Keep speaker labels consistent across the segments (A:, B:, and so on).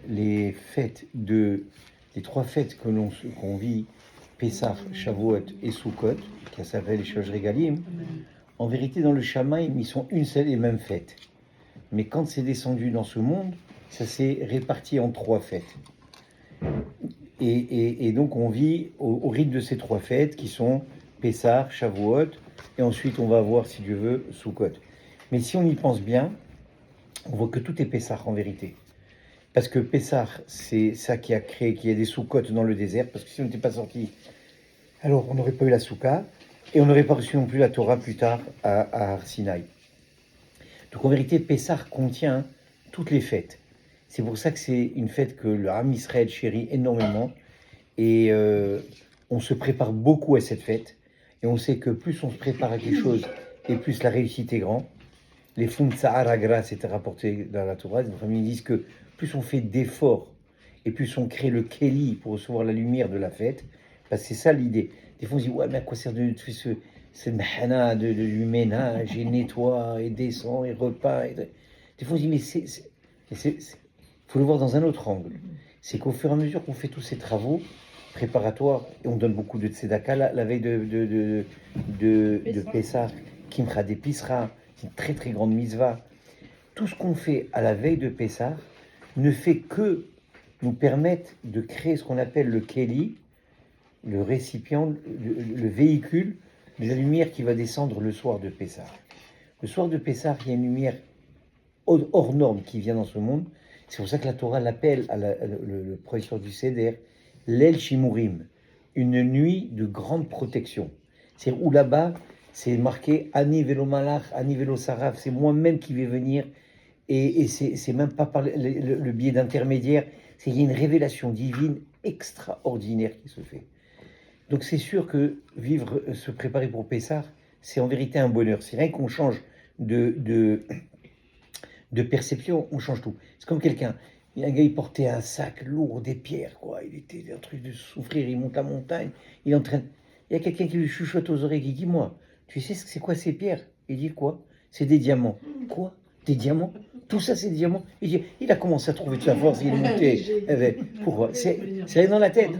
A: les trois fêtes qu'on vit, Pessah, Shavuot et Sukkot, qui s'appellent les Shosh Regalim, en vérité, dans le Shamaïm, ils sont une seule et même fête. Mais quand c'est descendu dans ce monde, ça s'est réparti en trois fêtes. Et donc, on vit au rythme de ces trois fêtes qui sont Pessah, Shavuot, et ensuite, on va voir, si Dieu veut, Sukkot. Mais si on y pense bien, on voit que tout est Pessah en vérité. Parce que Pessah, c'est ça qui a créé qu'il y ait des Sukkot dans le désert, parce que si on n'était pas sorti, alors on n'aurait pas eu la Soukha, et on n'aurait pas reçu non plus la Torah plus tard à Har Sinaï. Donc en vérité, Pessah contient toutes les fêtes. C'est pour ça que c'est une fête que le Ham Israël chérit énormément. Et on se prépare beaucoup à cette fête. Et on sait que plus on se prépare à quelque chose, et plus la réussite est grande. Les Fum Tsahar Agra, c'était rapporté dans la Torah. Les familles disent que plus on fait d'efforts, et plus on crée le Keli pour recevoir la lumière de la fête. Parce que c'est ça l'idée. Des fois on se dit, ouais, mais à quoi sert de faire ce mahana du ménage, et nettoie, et descend, et repas. Des fois on se dit, mais faut le voir dans un autre angle. C'est qu'au fur et à mesure qu'on fait tous ces travaux préparatoires, et on donne beaucoup de tzedaka la veille de Pessah, Kimcha d'Episra, c'est une très très grande mitzvah. Tout ce qu'on fait à la veille de Pessah ne fait que nous permettre de créer ce qu'on appelle le Keli, le récipient, le véhicule de la lumière qui va descendre le soir de Pessah. Le soir de Pessah, il y a une lumière hors norme qui vient dans ce monde. C'est pour ça que la Torah l'appelle, le professeur du Seder, l'El Shimurim, une nuit de grande protection. C'est où là-bas, c'est marqué Ani Velo Malach, Ani Velo Saraf, c'est moi-même qui vais venir, et c'est même pas par le biais d'intermédiaires, c'est qu'il y a une révélation divine extraordinaire qui se fait. Donc c'est sûr que vivre, se préparer pour Pessah, c'est en vérité un bonheur. C'est rien qu'on change de perception, on change tout. C'est comme quelqu'un, il y a un gars, il portait un sac lourd, des pierres, quoi. Il était un truc de souffrir, il monte la montagne, il entraîne. Il y a quelqu'un qui lui chuchote aux oreilles, qui dit, moi, tu sais c'est quoi ces pierres? Il dit, quoi? C'est des diamants. Quoi? Des diamants? Tout ça, c'est des diamants? Il a commencé à trouver de la force, il est monté. Pourquoi? C'est rien dans la tête.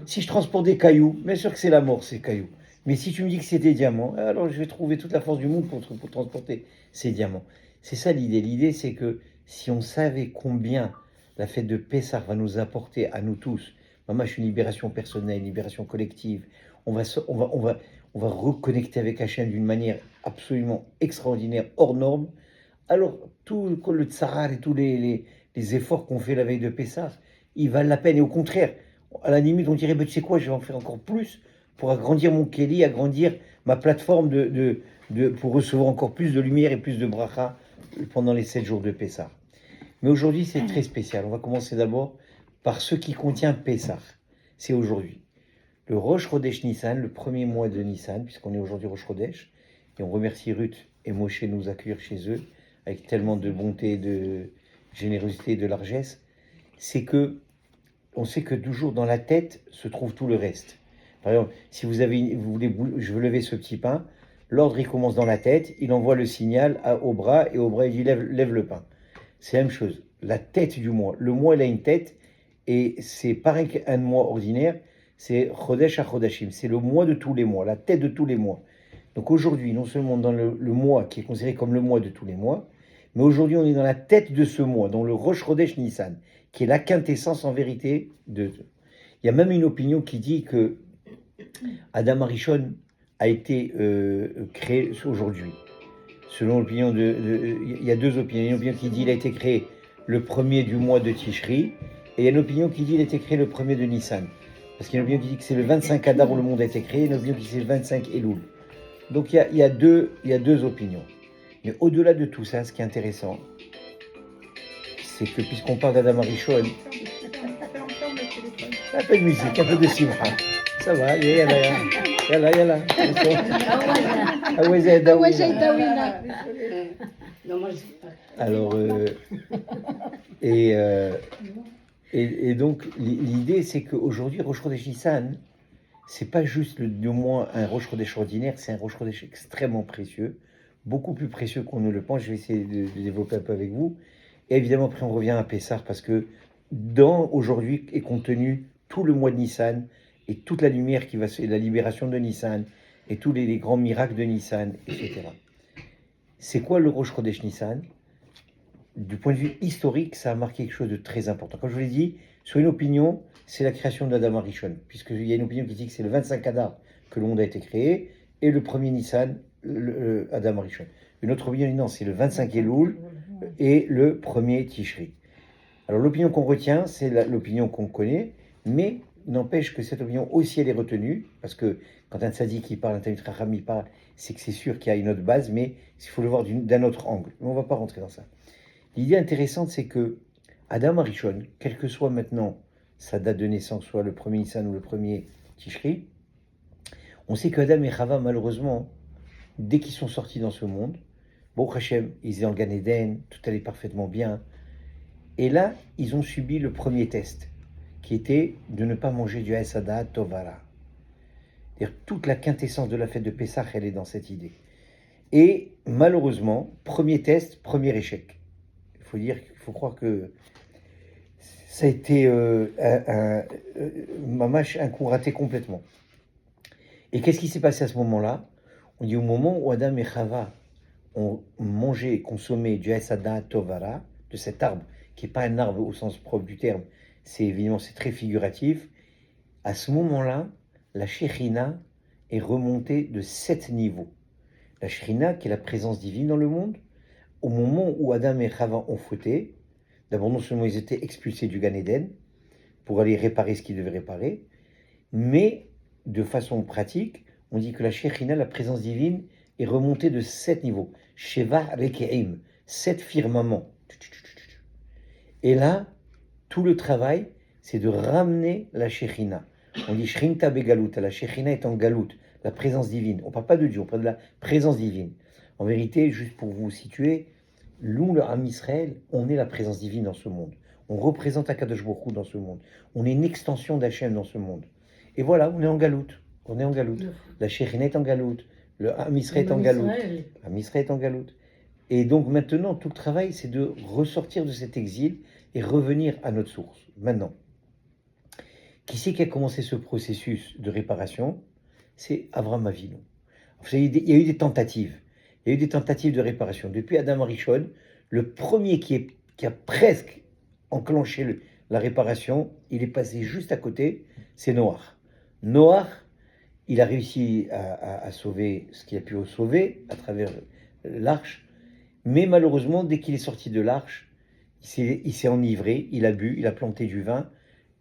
A: Si je transporte des cailloux, bien sûr que c'est la mort, ces cailloux. Mais si tu me dis que c'est des diamants, alors je vais trouver toute la force du monde pour transporter ces diamants. C'est ça l'idée. L'idée, c'est que si on savait combien la fête de Pessah va nous apporter à nous tous, moi, je suis une libération personnelle, une libération collective, on va reconnecter avec Hachem d'une manière absolument extraordinaire, hors norme. Alors, tout le tsar et tous les efforts qu'on fait la veille de Pessah, ils valent la peine. Et au contraire, à la limite, on dirait, tu sais quoi, je vais en faire encore plus pour agrandir mon Keli, agrandir ma plateforme pour recevoir encore plus de lumière et plus de bracha pendant les 7 jours de Pessah. Mais aujourd'hui, c'est très spécial. On va commencer d'abord par ce qui contient Pessah. C'est aujourd'hui. Le Rosh Chodesh Nissan, le premier mois de Nissan, puisqu'on est aujourd'hui Rosh Chodesh, et on remercie Ruth et Moshe de nous accueillir chez eux avec tellement de bonté, de générosité et de largesse. C'est que on sait que toujours dans la tête se trouve tout le reste. Par exemple, si vous voulez, je veux lever ce petit pain, l'ordre il commence dans la tête, il envoie le signal au bras, et au bras il dit lève le pain. C'est la même chose, la tête du mois. Le mois il a une tête, et c'est pareil qu'un mois ordinaire, c'est Chodesh à Chodashim, c'est le mois de tous les mois, la tête de tous les mois. Donc aujourd'hui, non seulement dans le mois qui est considéré comme le mois de tous les mois, mais aujourd'hui on est dans la tête de ce mois, dans le Rosh Chodesh Nissan, qui est la quintessence en vérité de... Il y a même une opinion qui dit que Adam Arishon a été créé aujourd'hui. Selon l'opinion il y a deux opinions. Il y a une opinion qui dit qu'il a été créé le premier du mois de Tishri, et il y a une opinion qui dit qu'il a été créé le premier de Nissan. Parce qu'il y a une opinion qui dit que c'est le 25 Adar où le monde a été créé, et une opinion qui dit que c'est le 25 Elul. Donc il y a deux opinions. Mais au-delà de tout ça, ce qui est intéressant, c'est que puisqu'on parle d'Adam Arishon, un peu de musique, un peu de simcha. Ça va, yalla. Alors, et donc, l'idée, c'est qu'aujourd'hui, Rosh Chodesh Nissan, c'est pas juste le moins un Rosh Chodesh ordinaire, c'est un Rosh Chodesh extrêmement précieux, beaucoup plus précieux qu'on ne le pense. Je vais essayer de développer un peu avec vous. Et évidemment, après, on revient à Pessah, parce que aujourd'hui est contenu tout le mois de Nissan et toute la lumière qui va se, la libération de Nissan et tous les grands miracles de Nissan, etc. C'est quoi le Rosh Chodesh Nissan? Du point de vue historique, ça a marqué quelque chose de très important. Comme je vous l'ai dit, sur une opinion, c'est la création d'Adam Arishon, puisqu'il y a une opinion qui dit que c'est le 25 Adar que le monde a été créé, et le premier Nissan, Adam Arishon. Une autre opinion dit non, c'est le 25 Elul et le premier Tishri. Alors l'opinion qu'on retient, c'est l'opinion qu'on connaît, mais n'empêche que cette opinion aussi elle est retenue, parce que quand un tzaddik qui parle, un Talmid Chacham il parle, c'est que c'est sûr qu'il y a une autre base, mais il faut le voir d'un autre angle. Mais on ne va pas rentrer dans ça. L'idée intéressante, c'est que Adam Arishon, quelle que soit maintenant sa date de naissance, soit le premier Nissan ou le premier Tishri, on sait que Adam et Chava, malheureusement, dès qu'ils sont sortis dans ce monde, bon, Hachem, ils étaient dans le Gan Eden, tout allait parfaitement bien. Et là, ils ont subi le premier test, qui était de ne pas manger du Haesada Tovara. C'est-à-dire toute la quintessence de la fête de Pessah, elle est dans cette idée. Et malheureusement, premier test, premier échec. Il faut croire que ça a été un coup raté complètement. Et qu'est-ce qui s'est passé à ce moment-là? On dit au moment où Adam et Chava ont mangé et consommé du Haesada Tovara, de cet arbre, qui n'est pas un arbre au sens propre du terme, c'est évidemment c'est très figuratif. À ce moment-là, la Shekhinah est remontée de 7 niveaux. La Shekhinah, qui est la présence divine dans le monde, au moment où Adam et Chava ont fauté, d'abord non seulement ils étaient expulsés du Gan Eden pour aller réparer ce qu'ils devaient réparer, mais de façon pratique, on dit que la Shekhinah, la présence divine, est remontée de 7 niveaux. Sheva Rekeim, 7 firmaments. Et là, tout le travail, c'est de ramener la Shekhinah. On dit Shrinta Begalut, la Shekhinah est en Galut, la présence divine. On ne parle pas de Dieu, on parle de la présence divine. En vérité, juste pour vous situer, nous, le Ham Israël, on est la présence divine dans ce monde. On représente Akadosh Baruch Hu dans ce monde. On est une extension d'Hachem dans ce monde. Et voilà, on est en Galoute. On est en Galoute. La Shekhinah est en Galoute. Le Ham Israël est en Galoute. Ham Israël est en Galoute. Et donc maintenant, tout le travail, c'est de ressortir de cet exil et revenir à notre source. Maintenant, qui c'est qui a commencé ce processus de réparation? C'est Avraham Avinu. Vous savez, il y a eu des tentatives. Il y a eu des tentatives de réparation. Depuis Adam Arishon, le premier qui a presque enclenché la réparation, il est passé juste à côté, c'est Noach. Noach, il a réussi à sauver ce qu'il a pu sauver à travers l'arche, mais malheureusement, dès qu'il est sorti de l'arche, il s'est enivré, il a bu, il a planté du vin,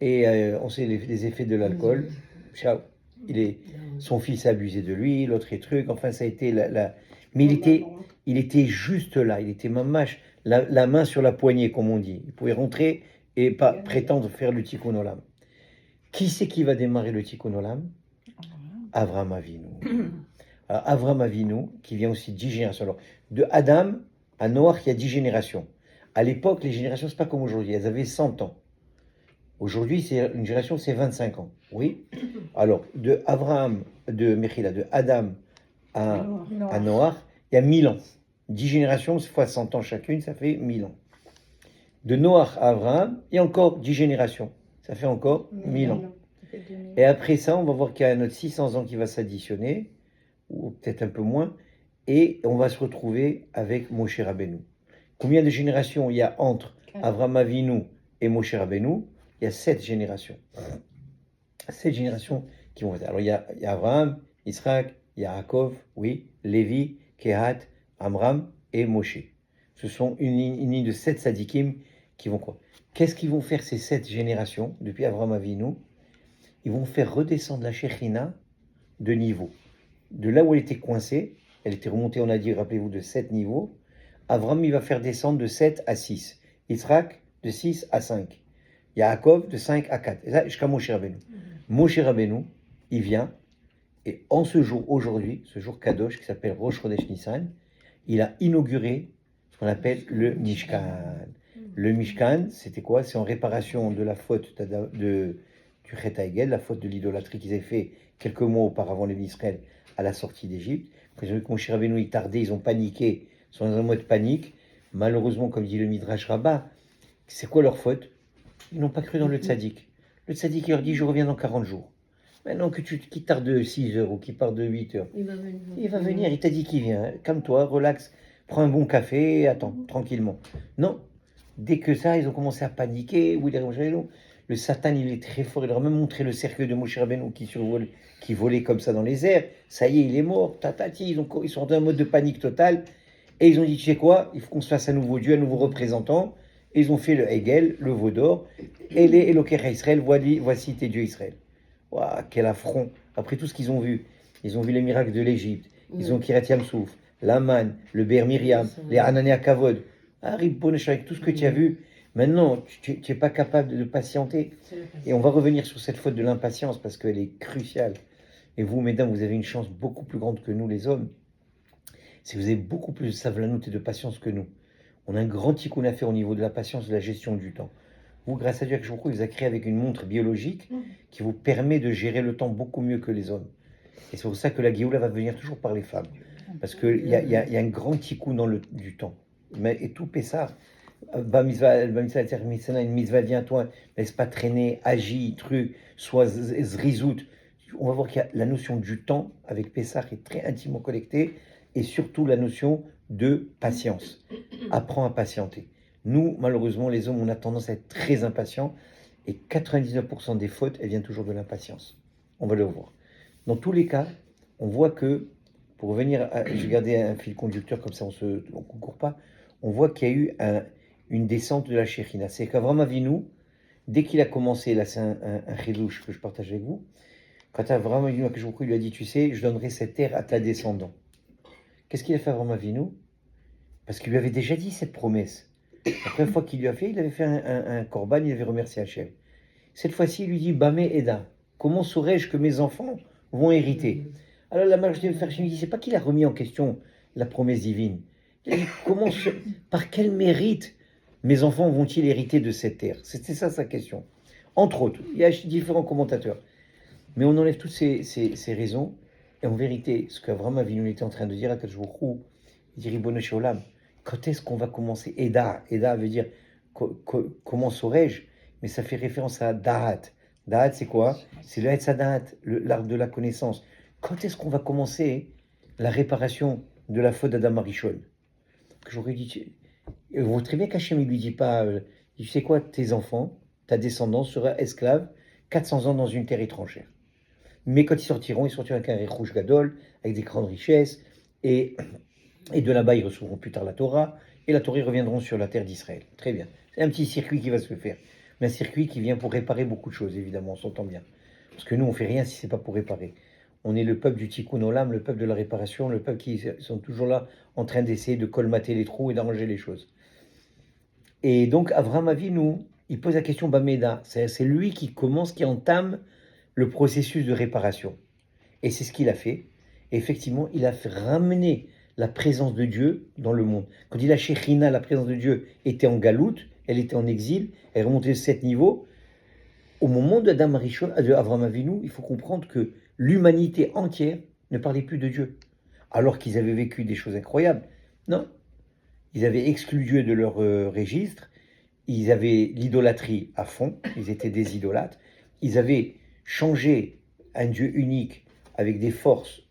A: et on sait les effets de l'alcool. Ciao. Son fils a abusé de lui, l'autre est truc, enfin ça a été mais il était juste là, il était mamache, la main sur la poignée, comme on dit. Il pouvait rentrer et pas prétendre faire le tikkun olam. Qui c'est qui va démarrer le tikkun olam? Avraham Avinu. Alors, Avraham Avinu, qui vient aussi de 10 générations. Alors, de Adam à Noach, il y a 10 générations. À l'époque, les générations, c'est pas comme aujourd'hui, elles avaient 100 ans. Aujourd'hui, c'est une génération, c'est 25 ans. Oui. Alors, de Adam à Noach, il y a 1000 ans. 10 générations, fois 100 ans chacune, ça fait 1000 ans. De Noach à Abraham, il y a encore 10 générations. Ça fait encore 1000 ans. Et après ça, on va voir qu'il y a notre 600 ans qui va s'additionner, ou peut-être un peu moins, et on va se retrouver avec Moshe Rabbeinu. Combien de générations il y a entre Avraham Avinu et Moshe Rabbeinu? Il y a 7 générations. 7 générations qui vont être. Alors il y a Abraham, Israël, Yaakov, oui, Lévi, Kehat, Amram et Moshe. Ce sont une ligne de 7 sadikim qui vont quoi? Qu'est-ce qu'ils vont faire ces 7 générations depuis Avraham Avinu? Ils vont faire redescendre la Shekhinah de niveau. De là où elle était coincée, elle était remontée, on a dit, rappelez-vous, de 7 niveaux. Avraham, il va faire descendre de 7 à 6. Yitzhak, de 6 à 5. Yaakov, de 5 à 4. Et ça, jusqu'à Moshe Rabbeinu. Moshe Rabbeinu, il vient, et en ce jour, aujourd'hui, ce jour Kadosh, qui s'appelle Rosh Chodesh Nissan, il a inauguré ce qu'on appelle le Mishkan. Le Mishkan, c'était quoi? C'est en réparation de la faute du Chet Haegel, la faute de l'idolâtrie qu'ils avaient fait quelques mois auparavant, les Israël, à la sortie d'Égypte. Quand ils ont vu que Moshe Rabbeinu, il tardait, ils ont paniqué, ils sont dans un mode panique. Malheureusement, comme dit le Midrash Rabbah, c'est quoi leur faute? Ils n'ont pas cru dans le tzaddik. Le tzaddik, il leur dit, je reviens dans 40 jours. Maintenant qu'il tarde de 6 heures ou qu'il part de 8 heures, il va venir, il t'a dit qu'il vient. Calme-toi, relax, prends un bon café, attends, tranquillement. Non, dès que ça, ils ont commencé à paniquer. Le Satan, il est très fort. Il leur a même montré le cercueil de Moshe Rabbeinu qui volait comme ça dans les airs. Ça y est, il est mort. Tatati, ils sont dans un mode de panique totale. Et ils ont dit, tu sais quoi, il faut qu'on se fasse un nouveau Dieu, un nouveau représentant. Et ils ont fait le Hegel, le veau d'or, et les Elokecha Israël, voici tes dieux Israël. Waouh, quel affront. Après tout ce qu'ils ont vu, ils ont vu les miracles de l'Égypte, ils ont Kiryat Yamsouf, la manne, le Ber Miriam, les Hanania Kavod. Arib Bonesh, avec tout ce que tu as vu, maintenant, tu n'es pas capable de patienter. Et on va revenir sur cette faute de l'impatience parce qu'elle est cruciale. Et vous, mesdames, vous avez une chance beaucoup plus grande que nous, les hommes. Si vous avez beaucoup plus de savlanout et de patience que nous. On a un grand tikkun à faire au niveau de la patience, de la gestion du temps. Vous, grâce à Dieu, il vous a créé avec une montre biologique qui vous permet de gérer le temps beaucoup mieux que les hommes. Et c'est pour ça que la Géoula va venir toujours par les femmes. Parce qu'il y a un grand tikkun dans du temps. Et tout Pessah, une mitzvah, viens-toi, laisse pas traîner, agis, truc, sois zrizout. On va voir qu'il y a la notion du temps avec Pessah qui est très intimement connectée et surtout la notion de patience. Apprends à patienter. Nous, malheureusement, les hommes, on a tendance à être très impatients et 99% des fautes, elles viennent toujours de l'impatience. On va le voir. Dans tous les cas, on voit que, pour revenir, j'ai gardé un fil conducteur comme ça, on ne concourt pas, on voit qu'il y a eu une descente de la Shekhinah. C'est qu'Avram Avinu, dès qu'il a commencé, là c'est un chidouche que je partage avec vous, quand Avram Avinu, il lui a dit, tu sais, je donnerai cette terre à ta descendant. Qu'est-ce qu'il a fait Avram Avinu? Parce qu'il lui avait déjà dit cette promesse. La première fois qu'il lui a fait, il avait fait un korban, il avait remercié Hachem. Cette fois-ci, il lui dit, Bamé Eda, comment saurais-je que mes enfants vont hériter? Alors la marche de Hachem dit, c'est pas qu'il a remis en question la promesse divine. Il a dit, par quel mérite mes enfants vont-ils hériter de cette terre? C'était ça sa question. Entre autres, il y a différents commentateurs. Mais on enlève toutes ces raisons. Et en vérité, ce qu'Avraham Avinu était en train de dire à Kajoukou, il dit Ribono Shel Olam, quand est-ce qu'on va commencer? Eda veut dire comment saurais-je? Mais ça fait référence à Da'at. Da'at, c'est quoi? C'est le Hetzadat, l'art de la connaissance. Quand est-ce qu'on va commencer la réparation de la faute d'Adam Arishon? Que j'aurais dit, vous voyez très bien qu'Hachem ne lui dit pas, tu sais quoi, tes enfants, ta descendance sera esclave 400 ans dans une terre étrangère. Mais quand ils sortiront avec un Rouge Gadol, avec des grandes richesses, et de là-bas, ils recevront plus tard la Torah, et la Torah, ils reviendront sur la terre d'Israël. Très bien. C'est un petit circuit qui va se faire. Mais un circuit qui vient pour réparer beaucoup de choses, évidemment, on s'entend bien. Parce que nous, on ne fait rien si ce n'est pas pour réparer. On est le peuple du Tikkun Olam, le peuple de la réparation, le peuple qui sont toujours là en train d'essayer de colmater les trous et d'arranger les choses. Et donc, Avraham Avinu, il pose la question Bameda. C'est lui qui commence, qui entame le processus de réparation. Et c'est ce qu'il a fait. Et effectivement, il a fait ramener la présence de Dieu dans le monde. Quand il a Shekhinah, la présence de Dieu était en galoute, elle était en exil, elle remontait de 7 niveaux. Au moment d'Adam Arishon, de Avraham Avinu, il faut comprendre que l'humanité entière ne parlait plus de Dieu. Alors qu'ils avaient vécu des choses incroyables. Non. Ils avaient exclu Dieu de leur registre. Ils avaient l'idolâtrie à fond. Ils étaient des idolâtres. Ils avaient changé un Dieu unique avec des forces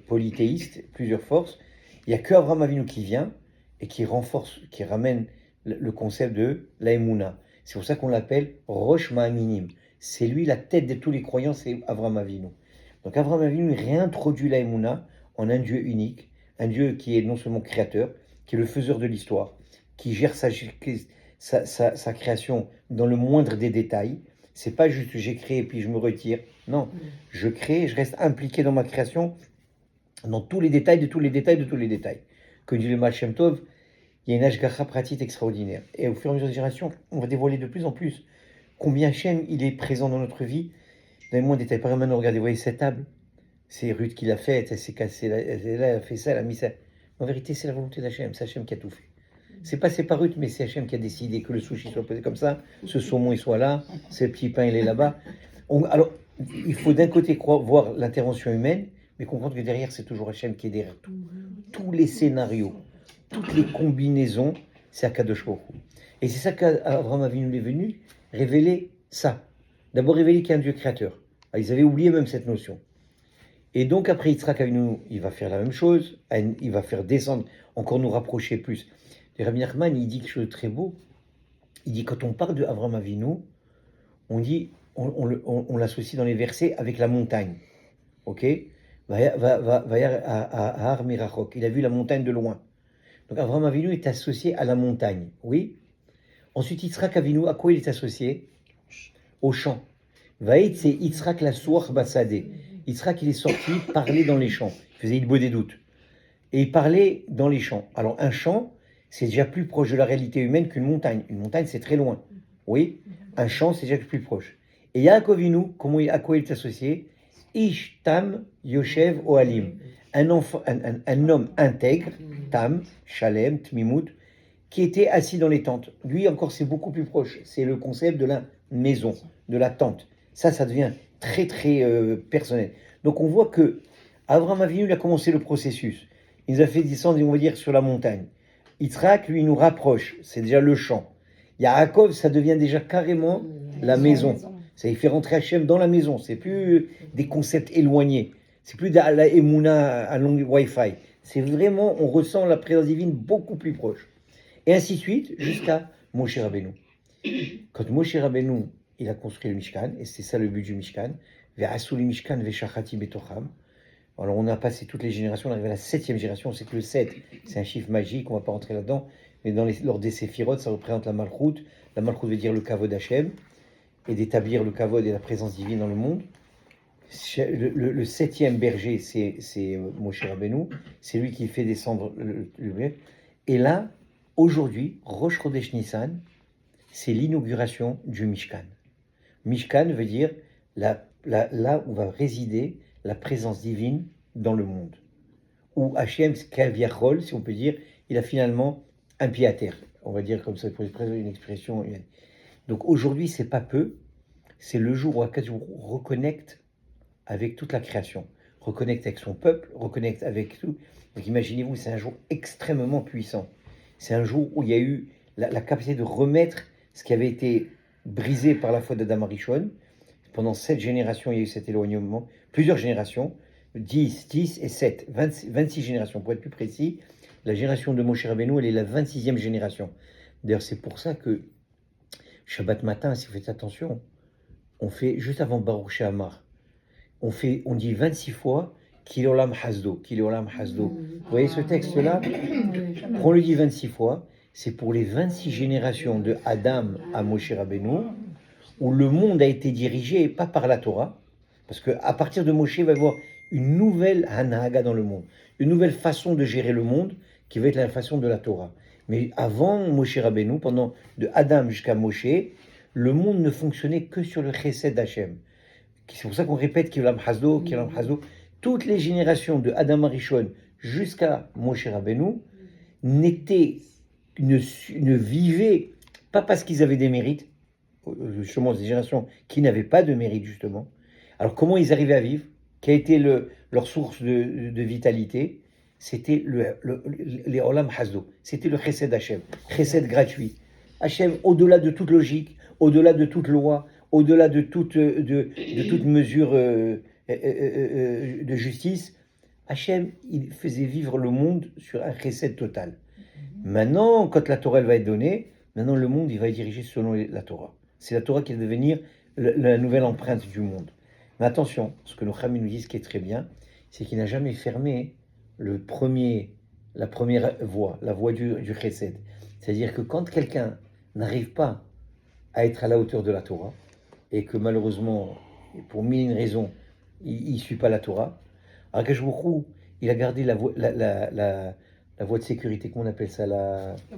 A: polythéistes, plusieurs forces. Il n'y a que Avraham Avinu qui vient et qui renforce, qui ramène le concept de l'Aïmouna. C'est pour ça qu'on l'appelle Rosh Ma'aminim. C'est lui la tête de tous les croyants, c'est Avraham Avinu. Donc Avraham Avinu réintroduit l'Aïmouna en un Dieu unique, un Dieu qui est non seulement créateur, qui est le faiseur de l'histoire, qui gère sa création dans le moindre des détails. C'est pas juste j'ai créé et puis je me retire. Non, je crée, je reste impliqué dans ma création, dans tous les détails de tous les détails de tous les détails. Comme dit le Baal Shem Tov, il y a une ashgacha pratique extraordinaire. Et au fur et à mesure des générations, on va dévoiler de plus en plus combien Hachem il est présent dans notre vie, dans les moindres détails. Par exemple, maintenant, regardez, vous voyez cette table, c'est Ruth qui l'a faite, elle s'est cassée, elle a fait ça, elle a mis ça. En vérité, c'est la volonté d'Hachem, c'est Hachem qui a tout fait. C'est pas Ruth, mais c'est Hachem qui a décidé que le sushi soit posé comme ça, ce saumon il soit là, ce petit pain il est là-bas. Alors, il faut d'un côté voir l'intervention humaine, mais comprendre que derrière, c'est toujours Hachem qui est derrière tout. Tous les scénarios, toutes les combinaisons, c'est Akadosh Baruch Hu. Et c'est ça qu'Avraham Avinu est venu révéler ça. D'abord révéler qu'il y a un Dieu créateur. Ah, ils avaient oublié même cette notion. Et donc après Yitzhak Avinu, il va faire la même chose, il va faire descendre, encore nous rapprocher plus. Et Rabbi Nachman, il dit quelque chose de très beau. Il dit quand on parle de Avram Avinu, on dit, on l'associe dans les versets avec la montagne. Ok? Har Mirachok. Il a vu la montagne de loin. Donc Avram Avinu est associé à la montagne. Oui? Ensuite, Yitzhak Avinu, à quoi il est associé? Au champ. Vaïd, c'est Yitzhak la Souach Basadeh. Yitzhak, il est sorti parler dans les champs. Il faisait Idbo des doutes. Et il parlait dans les champs. Alors, un champ, c'est déjà plus proche de la réalité humaine qu'une montagne. Une montagne, c'est très loin. Oui? Un champ, c'est déjà plus proche. Et Yaakov Avinu, à quoi il est associé? Ish Tam Yoshev Ohalim. Un homme intègre, Tam, Shalem, Tmimut, qui était assis dans les tentes. Lui, encore, c'est beaucoup plus proche. C'est le concept de la maison, de la tente. Ça devient très, très personnel. Donc, on voit que Abraham Avinu, il a commencé le processus. Il nous a fait descendre, on va dire, sur la montagne. Yitzhak, lui, il nous rapproche. C'est déjà le champ. Yaakov, ça devient déjà carrément la maison. Ça y fait rentrer Hachem dans la maison. C'est plus des concepts éloignés. C'est plus de la Emouna à long Wi-Fi. C'est vraiment, on ressent la présence divine beaucoup plus proche. Et ainsi de suite, jusqu'à Moshe Rabbeinu. Quand Moshe Rabbeinu, il a construit le Mishkan, et c'est ça le but du Mishkan, Ve'asu li Mishkan ve'shachati betocham. Alors on a passé toutes les générations, on arrive à la 7e génération, on sait que le 7, c'est un chiffre magique, on ne va pas rentrer là-dedans, mais lors des Séphirot, ça représente la Malchut. La Malchut veut dire le Kavod Hashem, et d'établir le Kavod et la présence divine dans le monde. Le 7e berger, c'est Moshe Rabbeinu, c'est lui qui fait descendre le et là, aujourd'hui, Rosh Chodesh Nissan, c'est l'inauguration du Mishkan. Mishkan veut dire là où va résider la présence divine dans le monde. Où Hachem, Kaviachol, si on peut dire, il a finalement un pied à terre. On va dire comme ça, pour une expression. Donc aujourd'hui, c'est pas peu, c'est le jour où Akadosh reconnecte avec toute la création, reconnecte avec son peuple, reconnecte avec tout. Donc imaginez-vous, c'est un jour extrêmement puissant. C'est un jour où il y a eu la capacité de remettre ce qui avait été brisé par la faute d'Adam Arishon. Pendant 7 générations, il y a eu cet éloignement, plusieurs générations, 10 et 7, 26 générations. Pour être plus précis, la génération de Moshe Rabbeinu, elle est la 26e génération. D'ailleurs, c'est pour ça que Shabbat matin, si vous faites attention, on fait, juste avant Baruch She'amar, on dit 26 fois Kil Olam Hasdo, Kil Olam Hasdo. Vous voyez ce texte-là? On le dit 26 fois, c'est pour les 26 générations de Adam à Moshe Rabbeinu, où le monde a été dirigé pas par la Torah, parce qu'à partir de Moshe, il va y avoir une nouvelle Hanahaga dans le monde, une nouvelle façon de gérer le monde, qui va être la façon de la Torah. Mais avant Moshe Rabbeinu, pendant de Adam jusqu'à Moshe, le monde ne fonctionnait que sur le chesed d'Hachem. C'est pour ça qu'on répète Kilam Hasdo, Kilam Hasdo. Toutes les générations de Adam Arishon jusqu'à Moshe Rabbeinu ne vivaient pas parce qu'ils avaient des mérites, justement des générations qui n'avaient pas de mérite justement. Alors comment ils arrivaient à vivre? Quelle a été leur source de vitalité? C'était les Olam Hasdo, c'était le Chesed Hachem, Chesed gratuit. Hachem, au-delà de toute logique, au-delà de toute loi, au-delà de toute mesure de justice, Hachem, il faisait vivre le monde sur un Chesed total. Maintenant, quand la Torah elle va être donnée, maintenant le monde il va être dirigé selon la Torah. C'est la Torah qui va devenir la nouvelle empreinte du monde. Mais attention, ce que nos Chachamim nous disent qui est très bien, c'est qu'il n'a jamais fermé la première voie, la voie du Chesed. C'est-à-dire que quand quelqu'un n'arrive pas à être à la hauteur de la Torah, et que malheureusement, pour mille raisons, il ne suit pas la Torah, alors Akadosh Baruch Hu, il a gardé la voie de sécurité, comment on appelle ça,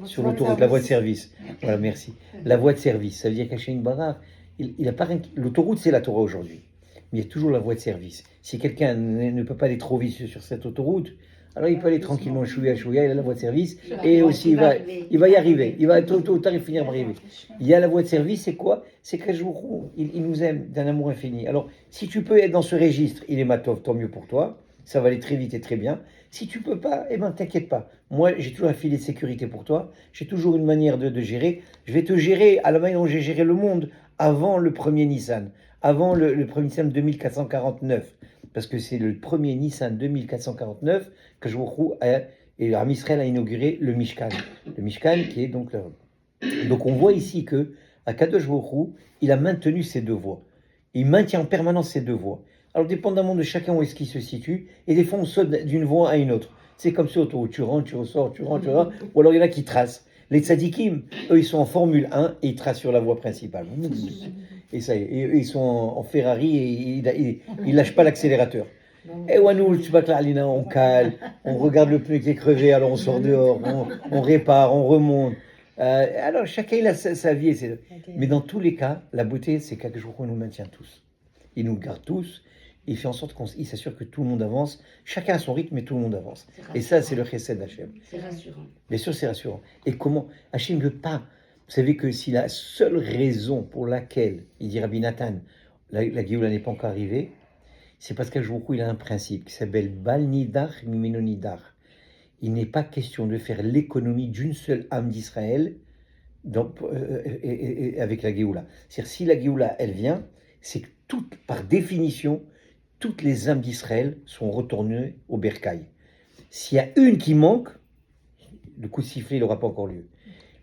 A: sur l'autoroute, la voie de service. Voilà, merci. La voie de service, ça veut dire qu'Hachem Barach, il a pas l'autoroute, c'est la Torah aujourd'hui. Mais il y a toujours la voie de service. Si quelqu'un ne peut pas aller trop vite sur cette autoroute, alors il peut aller tranquillement, chouïa, il a la voie de service, et aussi il va y arriver. Il va tôt ou tard il finir par arriver. Il y a la voie de service, c'est quoi? C'est qu'un jour, il nous aime d'un amour infini. Alors, si tu peux être dans ce registre, il est matov, tant mieux pour toi. Ça va aller très vite et très bien. Si tu peux pas, eh ben t'inquiète pas. Moi, j'ai toujours un filet de sécurité pour toi. J'ai toujours une manière de gérer. Je vais te gérer à la manière dont j'ai géré le monde avant le premier Nissan, avant le premier Nissan 2449, parce que c'est le premier Nissan 2449 que et Am Israël a inauguré le Mishkan. Le Mishkan qui est donc Donc on voit ici que Akadosh Baruch Hu, il a maintenu ces deux voies. Il maintient en permanence ces deux voies. Alors dépendamment de chacun où est-ce qu'il se situe, et des fois on saute d'une voie à une autre. C'est comme sur l'autoroute, tu rentres, tu ressors, tu rentres, tu rentres, ou alors il y en a qui tracent. Les tzadikim, eux, ils sont en Formule 1 et ils tracent sur la voie principale. Et ça y est, et eux, ils sont en Ferrari et ils lâchent pas l'accélérateur. Et Wanou, tu vois que là, Alina, on cale, on regarde le pneu qui est crevé, alors on sort dehors, on répare, on remonte. Alors chacun il a sa vie. Mais dans tous les cas, la beauté, c'est qu'à jour, on nous maintient tous. Il nous garde tous. Il fait en sorte qu'il s'assure que tout le monde avance. Chacun a son rythme, mais tout le monde avance. Et ça, c'est le chesed d'Hachem.
B: C'est rassurant.
A: Bien sûr, c'est rassurant. Et comment Hachem ne veut pas. Vous savez que si la seule raison pour laquelle, il dit Rabbi Nathan, la Géoula n'est pas encore arrivée, c'est parce qu'à jour, il a un principe qui s'appelle Bal Nidar Mimeno Nidar. Il n'est pas question de faire l'économie d'une seule âme d'Israël avec la Géoula. C'est-à-dire, si la Géoula, elle vient, c'est que par définition, toutes les âmes d'Israël sont retournées au bercail. S'il y a une qui manque, le coup de sifflet n'aura pas encore lieu.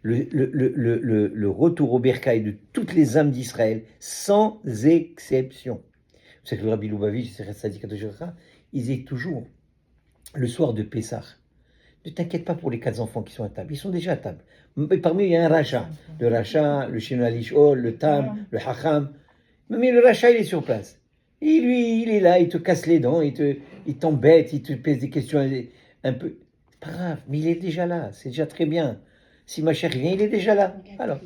A: Le retour au bercail de toutes les âmes d'Israël, sans exception. Vous savez que le Rabbi Lubavitch, il disait toujours, le soir de Pessah, ne t'inquiète pas pour les 4 enfants qui sont à table, ils sont déjà à table. Mais parmi eux, il y a un Racha. Le Racha, le Shino Alishol, le Tam, le Hacham. Mais le Racha, il est sur place. Et lui, il est là, il te casse les dents, il t'embête, il te pose des questions un peu. C'est pas grave, mais il est déjà là, c'est déjà très bien. Si ma chère vient, il est déjà là. Alors,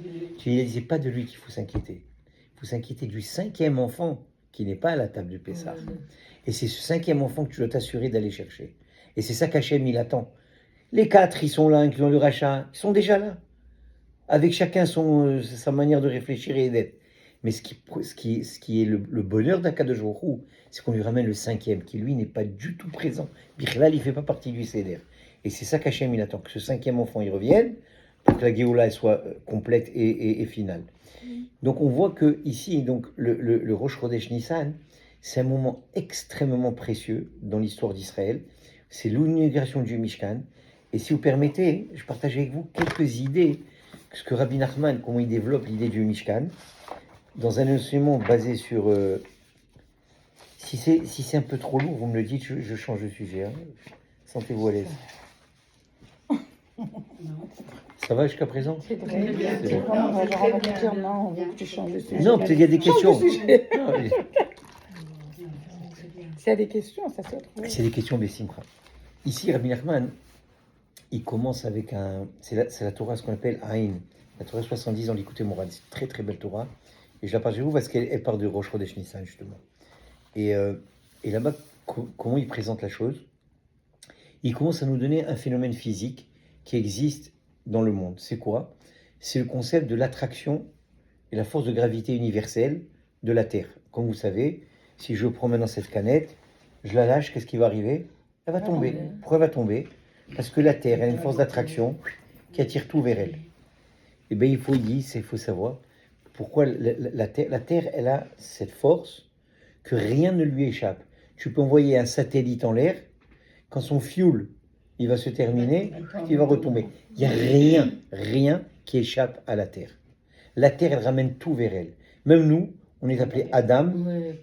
A: il ne disait pas de lui qu'il faut s'inquiéter. Il faut s'inquiéter du 5e enfant qui n'est pas à la table de Pessah. Et c'est ce 5e enfant que tu dois t'assurer d'aller chercher. Et c'est ça qu'Hachem, il attend. Les 4, ils sont là, incluant le Racha, ils sont déjà là. Avec chacun sa manière de réfléchir et d'être. Mais ce qui est le bonheur d'Akadosh Baruch Hu, c'est qu'on lui ramène le 5e, qui lui n'est pas du tout présent. Bichlal, il ne fait pas partie du Seder. Et c'est ça qu'Hachem, il attend, que ce 5e enfant, il revienne, pour que la Géoula elle soit complète et finale. Donc on voit que ici, donc, le Rosh Chodesh Nissan, c'est un moment extrêmement précieux dans l'histoire d'Israël. C'est l'inauguration du Mishkan. Et si vous permettez, je partage avec vous quelques idées, ce que Rabbi Nachman, comment il développe l'idée du Mishkan, dans un enseignement basé sur... si c'est un peu trop lourd, vous me le dites, je change de sujet. Hein. Sentez-vous à l'aise. Ça va jusqu'à présent?
C: C'est très bien. C'est bon. On va dire non, on veut que tu changes de sujet.
A: Non, peut-être il y a des questions.
C: S'il y a des questions, ça se trouve.
A: C'est des questions Bessimcha. Ici, Rabbi Nachman, il commence avec c'est la Torah, ce qu'on appelle Aïn. La Torah 70 dans l'Écoute Morale. C'est une très très belle Torah. Et je la partage avec vous parce qu'elle part de Rosh Chodesh Nissan, justement. Et là-bas, comment il présente la chose? Il commence à nous donner un phénomène physique qui existe dans le monde. C'est quoi? C'est le concept de l'attraction et la force de gravité universelle de la Terre. Comme vous savez, si je prends maintenant cette canette, je la lâche, qu'est-ce qui va arriver? Elle va tomber. Pourquoi elle va tomber? Parce que la Terre a une force d'attraction qui attire tout vers elle. Et bien il faut savoir pourquoi la Terre, elle a cette force que rien ne lui échappe. Tu peux envoyer un satellite en l'air, quand son fuel, il va se terminer, il va retomber. Il n'y a rien qui échappe à la Terre. La Terre, elle ramène tout vers elle. Même nous, on est appelé Adam,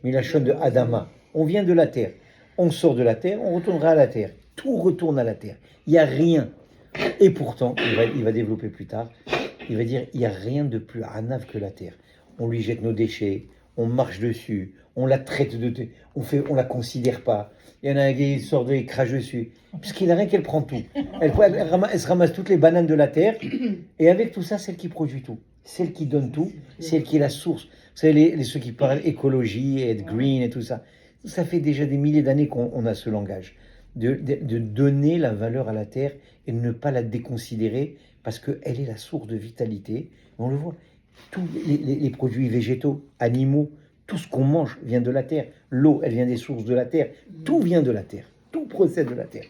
A: mais la chaîne de Adama. On vient de la Terre. On sort de la Terre, on retournera à la Terre. Tout retourne à la Terre. Il n'y a rien. Et pourtant, il va développer plus tard, il va dire, il n'y a rien de plus anave que la Terre. On lui jette nos déchets, on marche dessus, on la traite on la considère pas. Il y en a un qui sort de, il crache dessus. Puisqu'il n'a rien qu'elle prend tout. Elle se ramasse toutes les bananes de la Terre, et avec tout ça, celle qui produit tout. Celle qui donne tout, celle qui est la source. Vous savez, ceux qui parlent écologie, être green et tout ça. Ça fait déjà des milliers d'années qu'on a ce langage. De donner la valeur à la terre et de ne pas la déconsidérer parce qu'elle est la source de vitalité. On le voit, tous les produits végétaux, animaux, tout ce qu'on mange vient de la terre. L'eau, elle vient des sources de la terre. Tout vient de la terre. Tout procède de la terre.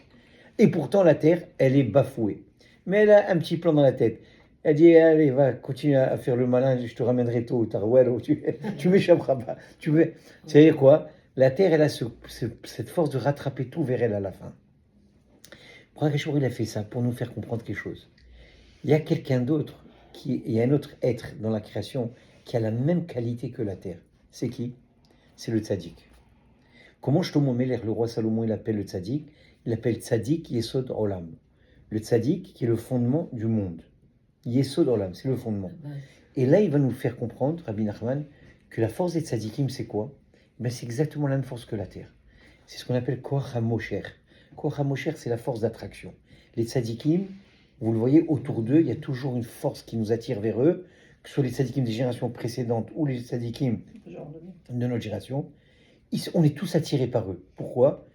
A: Et pourtant, la terre, elle est bafouée. Mais elle a un petit plan dans la tête. Elle dit, allez, va, continue à faire le malin, je te ramènerai tôt ou tard. Ouais, alors, tu m'échapperas pas. Tu sais quoi? La Terre, elle a cette force de rattraper tout vers elle à la fin. Pourquoi il a fait ça? Pour nous faire comprendre quelque chose. Il y a quelqu'un d'autre, il y a un autre être dans la création qui a la même qualité que la Terre. C'est qui? C'est le tzaddik. Comment Shlomo Meler, le roi Salomon, il appelle le tzaddik? Il appelle tzaddik Yesod Olam. Le tzaddik qui est le fondement du monde. Yesod Olam, c'est le fondement. Et là, il va nous faire comprendre, Rabbi Nachman, que la force des tzaddikim, c'est quoi? Ben, c'est exactement la même force que la terre. C'est ce qu'on appelle Koach HaMosher. Koach HaMosher, c'est la force d'attraction. Les tzaddikim, vous le voyez, autour d'eux, il y a toujours une force qui nous attire vers eux, que ce soit les tzaddikim des générations précédentes ou les tzaddikim de notre génération. On est tous attirés par eux. Pourquoi?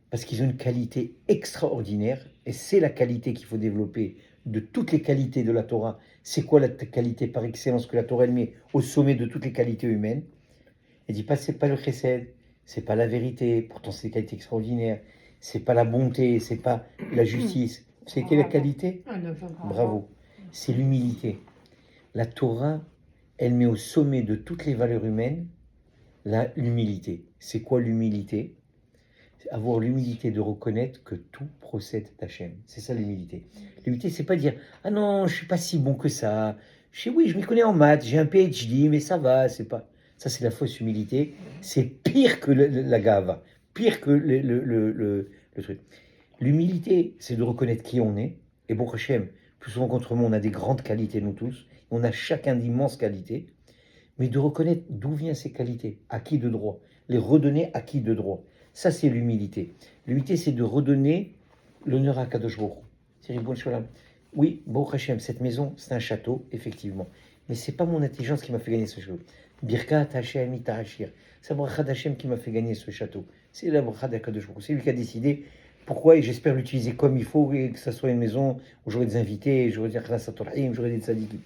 A: Parce qu'ils ont une qualité extraordinaire, et c'est la qualité qu'il faut développer de toutes les qualités de la Torah. C'est quoi la qualité par excellence que la Torah elle met au sommet de toutes les qualités humaines? Elle dit pas c'est pas le chesed, c'est pas la vérité, pourtant c'est des qualités extraordinaires, c'est pas la bonté, c'est pas la justice. C'est quelle est la qualité? Bravo. C'est l'humilité. La Torah, elle met au sommet de toutes les valeurs humaines l'humilité. C'est quoi l'humilité? C'est avoir l'humilité de reconnaître que tout procède d'Hachem. C'est ça l'humilité. L'humilité, c'est pas dire ah non, je suis pas si bon que ça. Oui, je m'y connais en maths, j'ai un PhD, mais ça va, c'est pas. Ça, c'est la fausse humilité. C'est pire que la gava, pire que le truc. L'humilité, c'est de reconnaître qui on est. Et bon, Hachem, plus souvent contre moi, on a des grandes qualités, nous tous. On a chacun d'immenses qualités. Mais de reconnaître d'où viennent ces qualités, à qui de droit, les redonner à qui de droit. Ça, c'est l'humilité. L'humilité, c'est de redonner l'honneur à Kadosh Baruch Hu. C'est Riboun Sholem. Oui, Baruch Hashem, cette maison, c'est un château, effectivement. Mais c'est pas mon intelligence qui m'a fait gagner ce château. Birkat Hashem ita Hashir. C'est Baruch Hashem qui m'a fait gagner ce château. C'est la Baruch Kadosh Baruch Hu. C'est lui qui a décidé pourquoi, et j'espère l'utiliser comme il faut, et que ça soit une maison où j'aurai des invités, j'aurai des Khlasatoraim, j'aurai des tzadikim.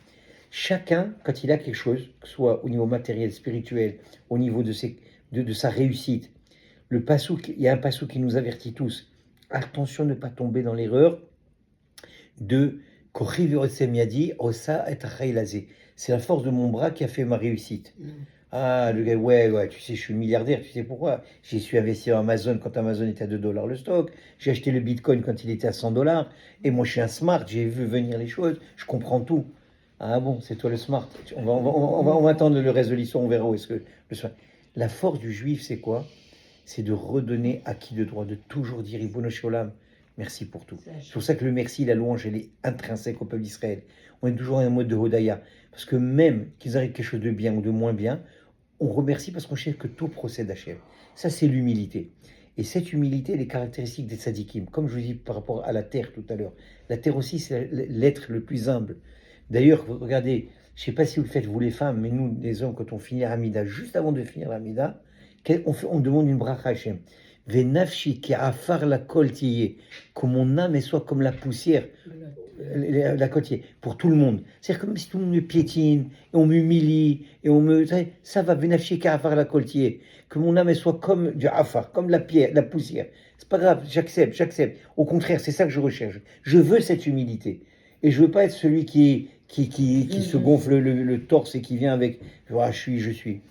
A: Chacun, quand il a quelque chose, que ce soit au niveau matériel, spirituel, au niveau de sa réussite, il y a un passouk qui nous avertit tous. Attention de ne pas tomber dans l'erreur de c'est la force de mon bras qui a fait ma réussite. Ah, le gars, ouais, tu sais, je suis milliardaire, tu sais pourquoi? J'y suis investi en Amazon quand Amazon était à 2 dollars le stock. J'ai acheté le Bitcoin quand il était à 100 dollars. Et moi, je suis un smart, j'ai vu venir les choses, je comprends tout. Ah bon, c'est toi le smart. On va attendre le reste de l'histoire, on verra où est-ce que le smart. La force du juif, c'est quoi? C'est de redonner à qui de droit, de toujours dire Ribono Sholem, merci pour tout. C'est pour ça que le merci, la louange, elle est intrinsèque au peuple d'Israël. On est toujours en mode de Hodaya. Parce que même qu'ils arrivent quelque chose de bien ou de moins bien, on remercie parce qu'on sait que tout procède d'Hachem. Ça, c'est l'humilité. Et cette humilité, elle est caractéristique des tzadikim. Comme je vous dis par rapport à la terre tout à l'heure. La terre aussi, c'est l'être le plus humble. D'ailleurs, regardez, je ne sais pas si vous le faites, vous les femmes, mais nous, les hommes, quand on finit l'Amida, juste avant de finir l'Amida, on demande une bracha Hachem. Venafshi ki afar la kol tiye, que mon âme soit comme la poussière, la côtier, pour tout le monde. C'est comme si tout le monde me piétine, et on m'humilie, et on me. Ça va, venafshi ki afar la kol tiye, que mon âme soit comme du afar, comme la pierre, la poussière. C'est pas grave, j'accepte. Au contraire, c'est ça que je recherche. Je veux cette humilité. Et je veux pas être celui qui se gonfle le torse et qui vient avec ah, je suis.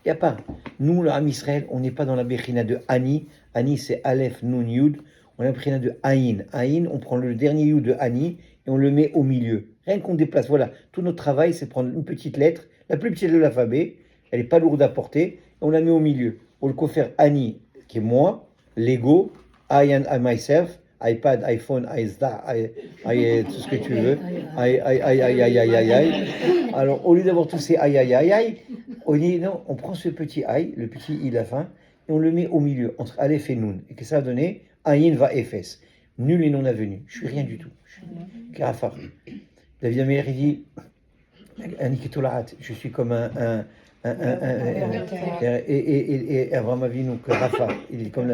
A: Il n'y a pas. Nous, l'âme Israël, on n'est pas dans la Bechina de Ani. Ani, c'est Aleph, Nun, Yud. On a la Bechina de Aïn. Aïn, on prend le dernier Yud de Ani et on le met au milieu. Rien qu'on déplace. Voilà. Tout notre travail, c'est prendre une petite lettre, la plus petite de l'alphabet. Elle n'est pas lourde à porter. Et on la met au milieu. On le confère Ani, qui est moi, Lego, I and I myself, iPad, iPhone, tout ce que tu veux. Alors, au lieu d'avoir tous ces aïe, on dit non, on prend ce petit aïe, le petit i la fin, et on le met au milieu, entre Aleph et Nun. Et que ça va donner Aïn va Ephes. Nul et non avenu. Je suis rien du tout. Je suis Karafar. David Améler, il dit Aniketolat, je suis comme et Abraham Avinu, Karafar. Il est comme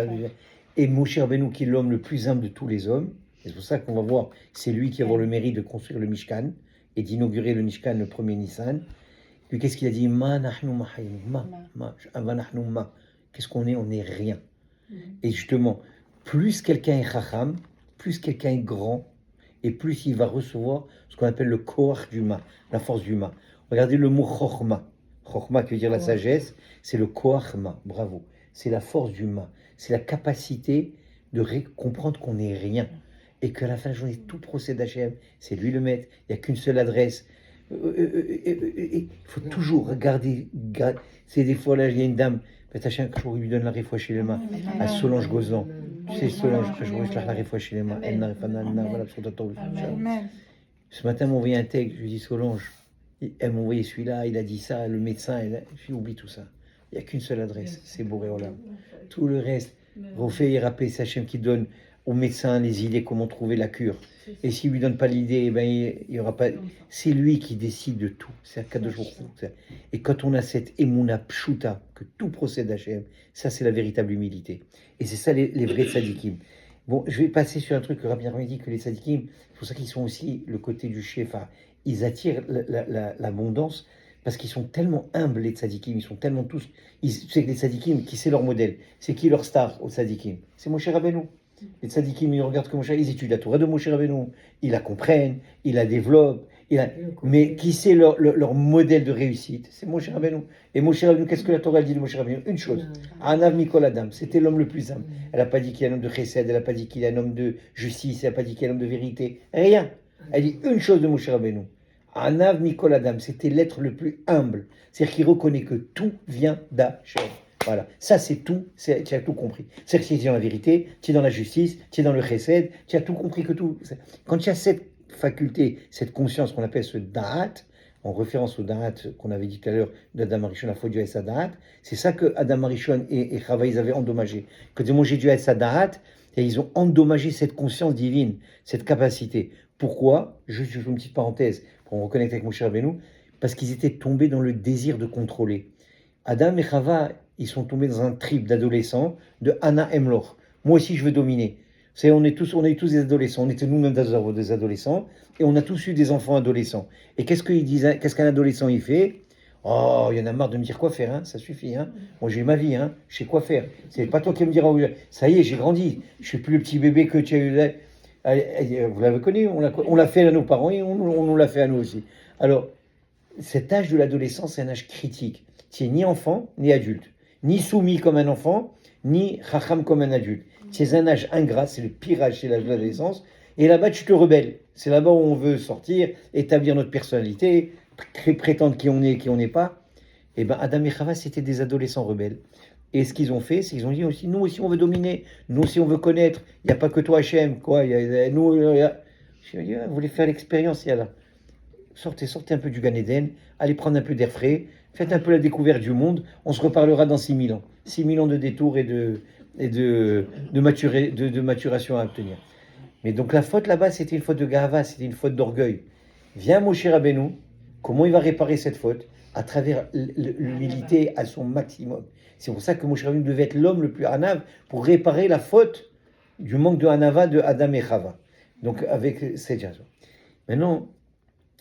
A: et Moshe Rabbeinu, qui est l'homme le plus humble de tous les hommes. C'est pour ça qu'on va voir, c'est lui qui va avoir le mérite de construire le Mishkan et d'inaugurer le Mishkan le premier Nissan. Puis qu'est-ce qu'il a dit? Qu'est-ce qu'on est? On n'est rien. Et justement, plus quelqu'un est chacham, plus quelqu'un est grand, et plus il va recevoir ce qu'on appelle le koach du ma, la force du ma. Regardez le mot chorma. Chorma qui veut dire la sagesse, c'est le koach ma, bravo. C'est la force du ma, c'est la capacité de comprendre qu'on n'est rien et qu'à la fin de la journée, tout procède d'Hachem, c'est lui le maître, il n'y a qu'une seule adresse. Il faut toujours regarder. C'est des fois là, il y a une dame, Hachem, que je lui donne la réfoua chez les mains, à Solange Gozlan. Tu sais, Solange, que je lui la réfoua chez les mains. Elle n'arrive pas à voilà, sur ta tombe. Ce matin, elle m'a envoyé un texte, je lui dis Solange, elle m'a envoyé celui-là, il a dit ça, le médecin, je lui oublie tout ça. Il n'y a qu'une seule adresse, c'est Boré Olam. Tout le reste, refait et rappeler, c'est Hachem qui donne au médecin les idées comment trouver la cure. Et s'il lui donne pas l'idée, eh ben, il y aura pas. C'est lui qui décide de tout. C'est un cas de jour. Et quand on a cette émouna pshuta, que tout procède d'Hachem, ça c'est la véritable humilité. Et c'est ça les vrais tzadikim. Bon, je vais passer sur un truc que Rabbi Nachman dit que les tzadikim, c'est pour ça qu'ils sont aussi le côté du shefa. Ils attirent l'abondance parce qu'ils sont tellement humbles, les tzadikim. Ils sont tellement tous. C'est que les tzadikim, qui c'est leur modèle? C'est qui leur star aux tzadikim? C'est Moshe Rabbeinu. Les tzadikim, ils regardent comme ils étudient la Torah de Moshe Rabbeinu, ils la comprennent, ils la développent, mais qui c'est leur modèle de réussite? C'est Moshe Rabbeinu. Et Moshe Rabbeinu, qu'est-ce que la Torah dit de Moshe Rabbeinu? Une chose, Anav Mikol Adam, c'était l'homme le plus humble. Elle n'a pas dit qu'il est un homme de chesed, elle n'a pas dit qu'il est un homme de justice, elle n'a pas dit qu'il est un homme de vérité, rien. Elle dit une chose de Moshe Rabbeinu, Anav Mikol Adam, c'était l'être le plus humble, c'est-à-dire qu'il reconnaît que tout vient d'Hachem. Voilà, ça c'est tout, tu as tout compris. C'est que tu es dans la vérité, tu es dans la justice, tu es dans le chesed, tu as tout compris que tout. Quand tu as cette faculté, cette conscience qu'on appelle ce da'at, en référence au da'at qu'on avait dit tout à l'heure d'Adam Arishon, la faute du sa da'at, c'est ça que Adam Arishon et Chava ils avaient endommagé. Quand ils ont mangé du sa da'at, et ils ont endommagé cette conscience divine, cette capacité. Pourquoi? Juste une petite parenthèse, pour me reconnecter avec Moshe Rabbeinu, parce qu'ils étaient tombés dans le désir de contrôler. Adam et Chava, ils sont tombés dans un trip d'adolescents de Anna Emloch. Moi aussi, je veux dominer. On est tous des adolescents. On était nous-mêmes des adolescents et on a tous eu des enfants adolescents. Et qu'est-ce qu'un adolescent il fait? Oh, il y en a marre de me dire quoi faire, hein, ça suffit. Hein. Moi, j'ai ma vie, hein, je sais quoi faire. C'est pas toi qui me diras, ça y est, j'ai grandi. Je suis plus le petit bébé que tu as eu là. Vous l'avez connu, on l'a fait à nos parents et on l'a fait à nous aussi. Alors, cet âge de l'adolescence, c'est un âge critique. Tu n'es ni enfant, ni adulte. Ni soumis comme un enfant, ni chacham comme un adulte. C'est un âge ingrat, c'est le pire âge, c'est l'âge de l'adolescence. Et là-bas, tu te rebelles. C'est là-bas où on veut sortir, établir notre personnalité, prétendre qui on est, qui on n'est pas. Et bien, Adam et Chava, c'était des adolescents rebelles. Et ce qu'ils ont fait, c'est qu'ils ont dit aussi, nous aussi, on veut dominer. Nous aussi, on veut connaître. Il n'y a pas que toi, Hachem. Quoi. Je dis, vous voulez faire l'expérience, il y a là. Sortez un peu du Gan Eden, allez prendre un peu d'air frais, faites un peu la découverte du monde, on se reparlera dans 6000 ans. 6000 ans de détour et de maturation à obtenir. Mais donc la faute là-bas, c'était une faute de gava, c'était une faute d'orgueil. Viens Moshe Rabbeinu, comment il va réparer cette faute? À travers l'humilité à son maximum. C'est pour ça que Moshe Rabbeinu devait être l'homme le plus hanav pour réparer la faute du manque de hanava de Adam et Chava. Donc avec cette raison. Maintenant,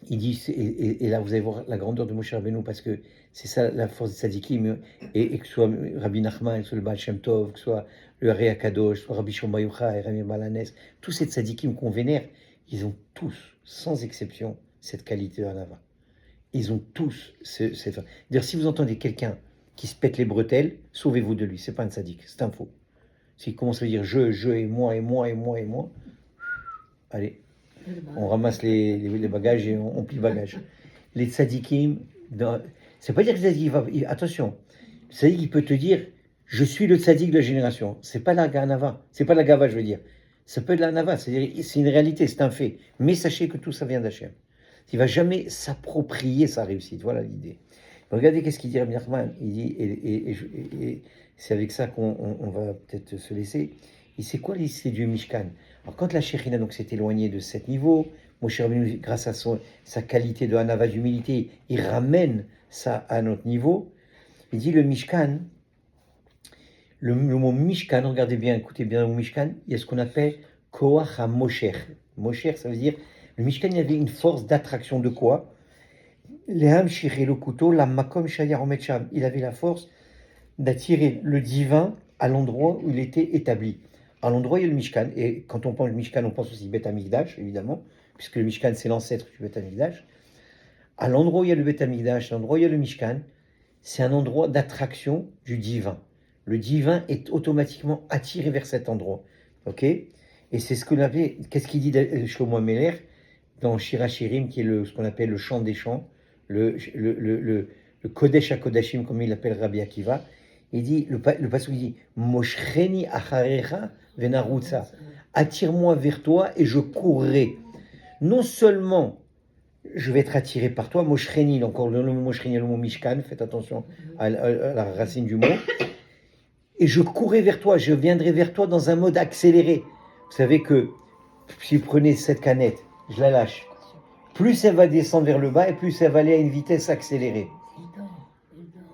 A: il dit, et là vous allez voir la grandeur de Moshe Rabbeinu, parce que c'est ça la force des tzadikim, et que ce soit Rabbi Nachman, que ce soit le Baal Shem Tov, que ce soit le Hari Akadosh, que ce soit Rabbi Shimon Bar Yochai, Rami Balanes, tous ces tzadikim qu'on vénère, ils ont tous, sans exception, cette qualité de Hanava. Ils ont tous cette. D'ailleurs, si vous entendez quelqu'un qui se pète les bretelles, sauvez-vous de lui, c'est pas un tzadik, c'est un faux. S'il commence à dire je, et moi, allez. On ramasse les bagages et on plie les bagages. Les tzadikim, c'est pas dire que le tzadik va. Attention, le tzadik il peut te dire je suis le tzadik de la génération. C'est pas la ganava, c'est pas la gava, je veux dire. Ça peut être la nava, c'est une réalité, c'est un fait. Mais sachez que tout ça vient d'Hachem. Il va jamais s'approprier sa réussite. Voilà l'idée. Regardez qu'est-ce qu'il dit Rabbi Nachman. Il dit, et c'est avec ça qu'on va peut-être se laisser. Il sait quoi l'idée du Mishkan? Alors quand la Shekhinah donc s'est éloignée de cet niveau, Moshe Rabbeinu, grâce à sa qualité de hanava, d'humilité, il ramène ça à notre niveau. Il dit le Mishkan, le mot Mishkan, regardez bien, écoutez bien le mot Mishkan, il y a ce qu'on appelle Koach HaMosher. Mosher, ça veut dire, le Mishkan, il y avait une force d'attraction de quoi? Leham Shiré le couteau, la Makom Shayar Omecham. Il avait la force d'attirer le divin à l'endroit où il était établi. à l'endroit où il y a le Mishkan, et quand on pense le Mishkan, on pense aussi Beth Amikdash, évidemment, puisque le Mishkan c'est l'ancêtre du Beth Amikdash. À l'endroit où il y a le Beth Amikdash, à l'endroit où il y a le Mishkan, c'est un endroit d'attraction du divin. Le divin est automatiquement attiré vers cet endroit. Ok? Et c'est ce qu'on appelle, qu'est-ce qu'il dit Shlomo Meler dans Shira Shirim, qui est ce qu'on appelle le chant des chants, le Kodesh HaKodashim, comme il l'appelle Rabbi Akiva. Il dit, le passage dit, Moshcheni acharecha venarutza. Attire-moi vers toi et je courrai. Non seulement je vais être attiré par toi, Moshcheni, encore le mot Moshcheni, le mot Mishkan, faites attention à la racine du mot. Et je courrai vers toi, je viendrai vers toi dans un mode accéléré. Vous savez que si vous prenez cette canette, je la lâche, plus elle va descendre vers le bas et plus elle va aller à une vitesse accélérée.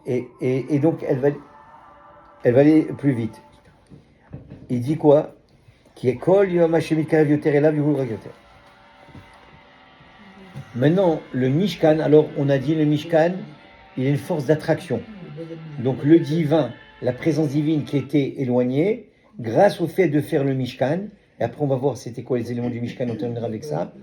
A: Et donc elle va aller plus vite. Il dit quoi? Qui est kol yom Hashem yitkarev yoter elav yuhurag yoter. Maintenant, le Mishkan, alors on a dit le Mishkan, il a une force d'attraction. Donc le divin, la présence divine qui était éloignée, grâce au fait de faire le Mishkan, et après on va voir c'était quoi les éléments du Mishkan, on terminera avec ça.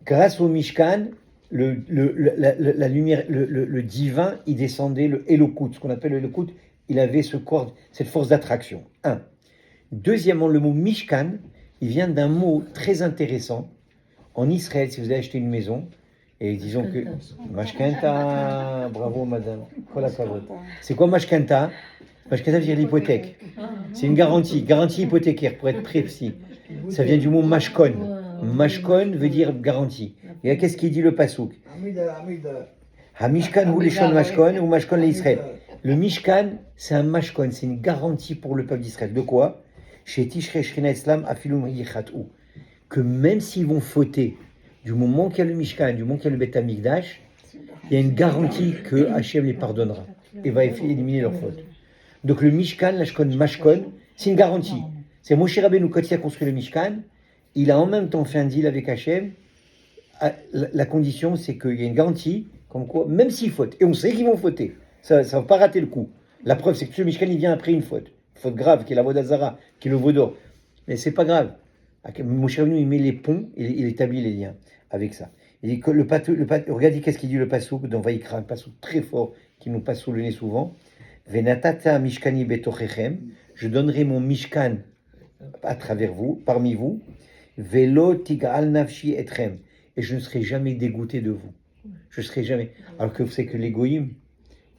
A: Grâce au Mishkan, la lumière, le divin, il descendait, le Elokut, ce qu'on appelle le Elokut, il avait cette force d'attraction. Un. Deuxièmement, le mot Mishkan, il vient d'un mot très intéressant. En Israël, si vous avez acheté une maison, et disons que Mashkenta, bravo madame, c'est quoi Mashkenta? Mashkenta veut dire l'hypothèque. C'est une garantie hypothécaire pour être précis. Ça vient du mot Mashkon. Mashkon veut dire garantie. Et qu'est-ce qu'il dit le pasouk? Hamishkan ou Leshon Mashkon ou Mashkon l'Israël. Le Mishkan, c'est un Mashkon, c'est une garantie pour le peuple d'Israël. De quoi? Chez Tishrei Shrina Islam Afilum Yichat'u. Que même s'ils vont fauter, du moment qu'il y a le Mishkan, du moment qu'il y a le Beth Amikdash, il y a une garantie que Hachem les pardonnera et va éliminer leurs fautes. Donc le Mishkan, l'Ashkon, Mashkon, c'est une garantie. C'est Moshe Rabbeinu, quand il a construit le Mishkan, il a en même temps fait un deal avec Hachem. La condition, c'est qu'il y a une garantie, comme quoi, même s'ils fautent, et on sait qu'ils vont fauter, ça ne va pas rater le coup. La preuve, c'est que le Mishkan, il vient après une faute grave, qui est la Vodazara, qui est le Vaudor. Mais c'est pas grave. Moshe Rabbeinu, il met les ponts, il établit les liens avec ça. Il dit que regardez qu'est-ce qu'il dit le pasouk dans Vaïkra, un pasouk très fort qui nous passe sous le nez souvent. Venatata mishkani betochechem, je donnerai mon mishkan à travers vous, parmi vous. Velo tigal nafshi etrem, et je ne serai jamais dégoûté de vous. Je ne serai jamais. Alors que vous savez que les goïms,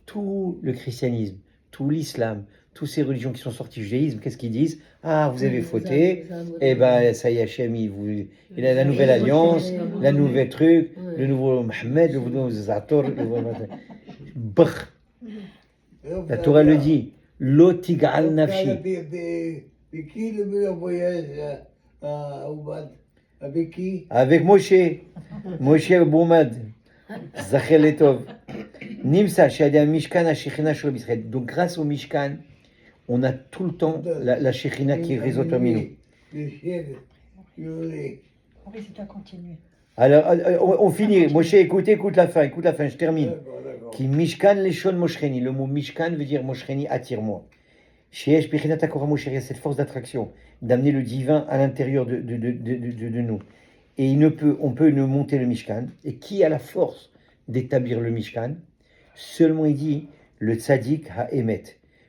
A: tout le christianisme, tout l'islam, toutes ces religions qui sont sorties du judaïsme, qu'est-ce qu'ils disent? Ah, vous avez fauté, et ben ça y est, Hachem, il a la nouvelle alliance, la nouvelle truc, le nouveau Mohammed, le nouveau Zator, le nouveau... Brr. La Torah le dit, Lo tigal nafshi.
B: Avec qui?
A: Avec Moshe Boumad, Zachel Etov. Nimsa, Shadia Mishkan, Shechina, Sholom Israël. Donc grâce au Mishkan, on a tout le temps la Shechina qui réseau terminou. Alors, on finit. Moshe, écoute la fin, je termine. Qui Mishkan Leshon Moshcheni. Le mot Mishkan veut dire Moshcheni, attire-moi. Sheesh Bichinat Akora Moshe, il y a cette force d'attraction, d'amener le divin à l'intérieur de nous. Et on peut ne monter le Mishkan. Et qui a la force d'établir le Mishkan? Seulement il dit le tzaddik ha-emet.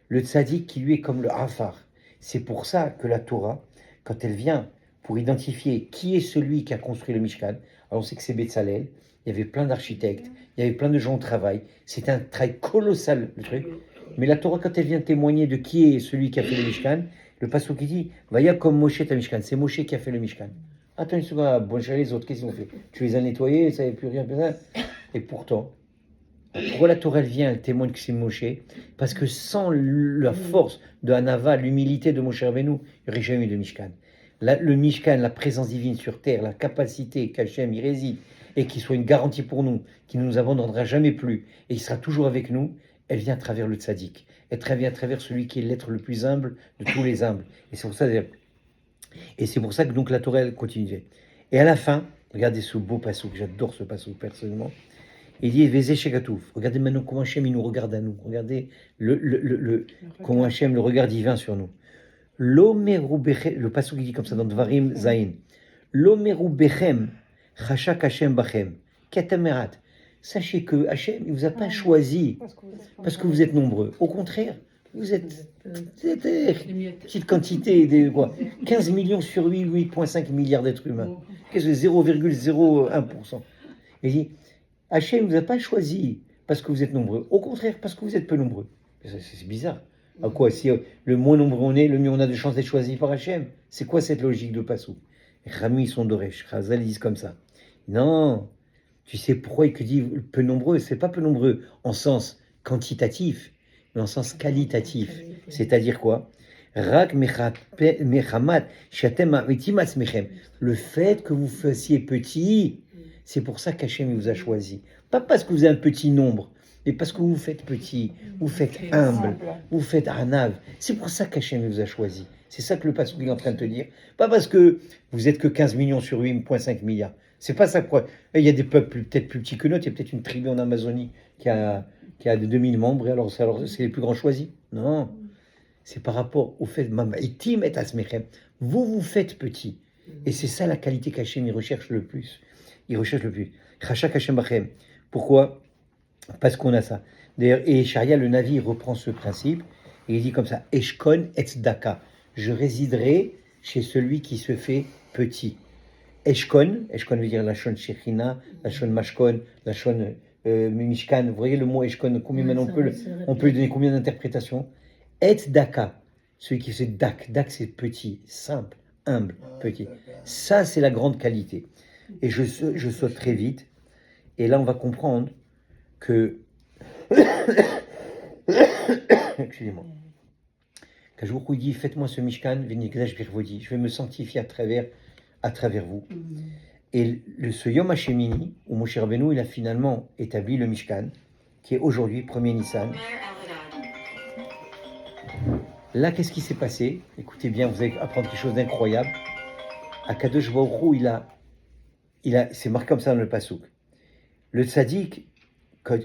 A: Le tzaddik qui lui est comme le hafar. C'est pour ça que la Torah, quand elle vient pour identifier qui est celui qui a construit le Mishkan, alors on sait que c'est Betzalel, il y avait plein d'architectes, il y avait plein de gens au travail, c'est un travail colossal le truc. Mais la Torah, quand elle vient témoigner de qui est celui qui a fait le Mishkan, le pasteur qui dit, Vaya comme Moshe ta Mishkan, c'est Moshe qui a fait le Mishkan. Attends une seconde, bon, les autres, qu'est-ce qu'ils ont fait? Tu les as nettoyés, ça n'avait plus rien. Et pourtant, pourquoi la Torah elle vient, elle témoigne que c'est Moshe? Parce que sans la force de Hanava, l'humilité de Moshe Rabbeinu, il n'y aurait jamais eu de Mishkan. Le Mishkan, la présence divine sur terre, la capacité qu'Hachem y réside, et qui soit une garantie pour nous, qui ne nous abandonnera jamais plus, et qui sera toujours avec nous, elle vient à travers le tzaddik. Elle vient à travers celui qui est l'être le plus humble de tous les humbles. Et c'est pour ça que donc la Torah elle continue. Et à la fin, regardez ce beau passouk, j'adore ce passouk personnellement. Il dit Vezé Shekatouf. Regardez maintenant comment Hachem il nous regarde à nous. Regardez comment Hachem le regard divin sur nous. L'omeru bechem, le passage qui dit comme ça dans Dvarim Zayin. L'omeru bechem, chashak Hashem bachem, katamerat. Sachez que Hashem, il vous a pas choisi parce que vous êtes nombreux. Au contraire, vous êtes petite quantité, 15 millions sur 8, 8,5 milliards d'êtres humains. Qu'est-ce que 0,01%? Il dit, Hachem ne vous a pas choisi parce que vous êtes nombreux. Au contraire, parce que vous êtes peu nombreux. C'est bizarre. À quoi? Si le moins nombreux on est, le mieux on a de chances d'être choisi par Hachem. C'est quoi cette logique de Passou? Rami sont Doresh, Chazal disent comme ça. Non, tu sais pourquoi il dit peu nombreux? C'est pas peu nombreux en sens quantitatif, mais en sens qualitatif. C'est-à-dire quoi? Rak mechamat shatem itimas mechem. Le fait que vous fassiez petit, c'est pour ça qu'Hachem vous a choisi. Pas parce que vous avez un petit nombre, mais parce que vous faites petit, vous faites humble, vous faites anav. C'est pour ça qu'Hachem vous a choisi. C'est ça que le pasteur est en train de te dire. Pas parce que vous êtes que 15 millions sur 8,5 milliards. C'est pas ça. Il y a des peuples peut-être plus petits que nous. Il y a peut-être une tribu en Amazonie qui a 2000 membres, et alors c'est les plus grands choisis. Non. C'est par rapport au fait, vous faites petit. Et c'est ça la qualité qu'Hachem recherche le plus. Il recherche le plus. Chashak Hashem bachem. Pourquoi? Parce qu'on a ça. D'ailleurs, et Sharia, le Navi, reprend ce principe, et il dit comme ça, Eshkon et Tzedaka. Je résiderai chez celui qui se fait petit. Eshkon veut dire la shon Shechina, la shon Mashkon, la shon Mishkan. Vous voyez le mot Eshkon, combien maintenant on peut lui donner combien d'interprétations? Et Daka, celui qui fait Dak. Dak, c'est petit, simple, humble, petit. Ça, c'est la grande qualité. Et je saute très vite. Et là, on va comprendre que... Excusez-moi. Qu'Ajoukou il dit, faites-moi ce Mishkan, Venigdash Birvodi. Je vais me sanctifier à travers vous. Et ce Yom Hashemini, où Moshe Rabbeinu, il a finalement établi le Mishkan, qui est aujourd'hui, 1er Nissan. Là, qu'est-ce qui s'est passé? Écoutez bien, vous allez apprendre quelque chose d'incroyable. Akadosh Baruch Hu, c'est marqué comme ça dans le Passouk. Le tzaddik,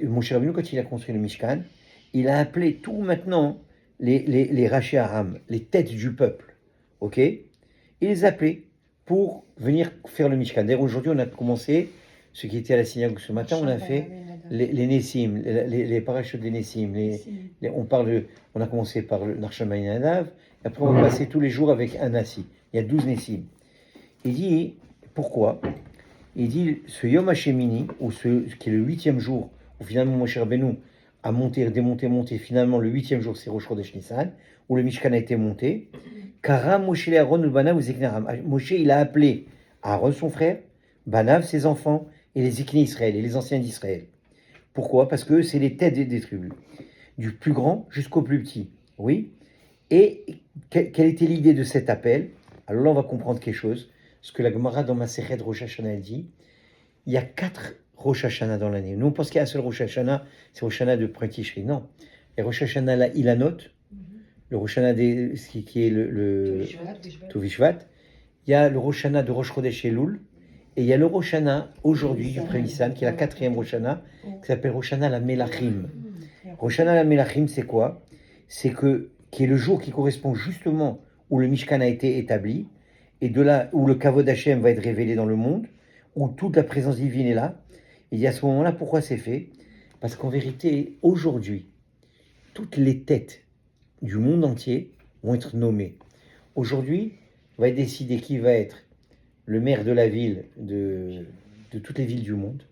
A: Moshe Rabbeinu, quand il a construit le Mishkan, il a appelé tout maintenant les Raché Aram, les têtes du peuple. Ok? Il les a appelés pour venir faire le Mishkan. D'ailleurs, aujourd'hui, on a commencé, ce qui était à la synagogue ce matin, on a fait les Nessim, les parachutes des Nessim. On a commencé par le Narsham Nadav, et après on va passer tous les jours avec un Nassi. Il y a 12 Nessim. Il dit, pourquoi? Il dit, ce Yom Hashemini, qui est le 8e jour, où finalement Moshe Rabbeinu a monté, démonté, finalement le 8e jour, c'est Rosh Chodesh Nissan, où le Mishkan a été monté. Kara Moshe le Aaron Banav ou Zeknaram. Moshe, il a appelé Aaron, son frère, Banav, ses enfants, et les Zikni Israël, et les anciens d'Israël. Pourquoi? Parce que c'est les têtes des tribus, du plus grand jusqu'au plus petit. Oui. Et quelle était l'idée de cet appel? Alors là, on va comprendre quelque chose. Ce que la Gemara dans Masechet Rosh Hashanah dit, il y a 4 Rosh Hashanah dans l'année. Nous, on pense qu'il y a un seul Rosh Hashanah, c'est Rosh Hashanah de Pratishri. Non. Il y a Rosh Hashanah la Ilanot, le Rosh Hashanah qui est le Tovishvat. Il y a le Rosh Hashanah de Rosh Chodesh Elul. Et il y a le Rosh Hashanah aujourd'hui du Prénissan, qui est la 4e Rosh Hashanah, qui s'appelle Rosh Hashanah la Melachim. Rosh Hashanah la Melachim, c'est quoi? C'est qui est le jour qui correspond justement où le Mishkan a été établi, et de là où le Kavod Hashem va être révélé dans le monde, où toute la présence divine est là. Et à ce moment-là, pourquoi c'est fait? Parce qu'en vérité, aujourd'hui, toutes les têtes du monde entier vont être nommées. Aujourd'hui, on va décider qui va être le maire de la ville, de toutes les villes du monde,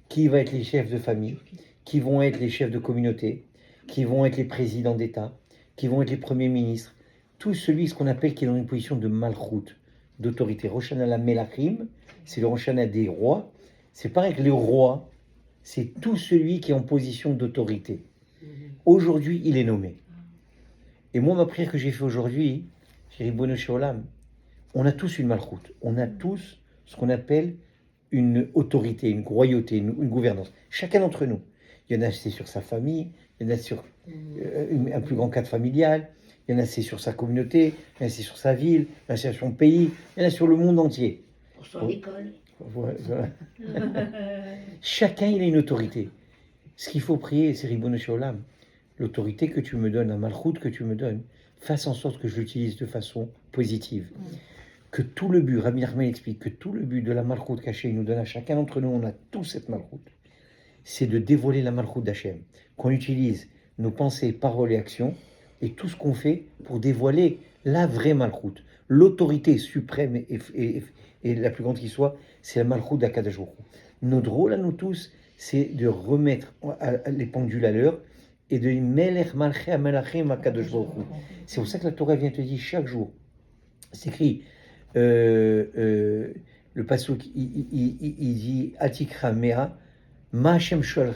A: qui va être les chefs de famille, qui vont être les chefs de communauté, qui vont être les présidents d'État, qui vont être les premiers ministres, tout celui, ce qu'on appelle, qui est dans une position de malchoute, d'autorité. Rosh Hashanah la Melachim, c'est le Rosh Hashanah des rois. C'est pareil que les rois, c'est tout celui qui est en position d'autorité. Aujourd'hui, il est nommé. Et moi, ma prière que j'ai fait aujourd'hui, chez Ribono Shéolam, on a tous une malchoute. On a tous ce qu'on appelle une autorité, une royauté, une gouvernance. Chacun d'entre nous. Il y en a, c'est sur sa famille, il y en a sur un plus grand cadre familial, il y en a, c'est sur sa communauté, il y en a, c'est sur sa ville, il y en a, c'est sur son pays, il y en a sur le monde entier.
B: Pour son école.
A: Voilà. Chacun, il a une autorité. Ce qu'il faut prier, c'est Ribono Shéolam. l'autorité que tu me donnes, la malchoute que tu me donnes, fasse en sorte que je l'utilise de façon positive. Que tout le but, Rabbi Nachman explique, que tout le but de la malchoute qu'Hachem nous donne à chacun d'entre nous, on a tous cette malchoute, c'est de dévoiler la malchoute d'Hachem. Qu'on utilise nos pensées, paroles et actions, et tout ce qu'on fait pour dévoiler la vraie malchoute. L'autorité suprême et la plus grande qui soit, c'est la malchoute d'Akadosh Baruch Hu. Notre rôle à nous tous, c'est de remettre les pendules à l'heure et de Melech Malchei Melachim Akadosh Baruch Hu. C'est pour ça que la Torah vient te dire chaque jour. C'est écrit, le pasuk, il dit Atikra Mea, Ma Hashem Shoel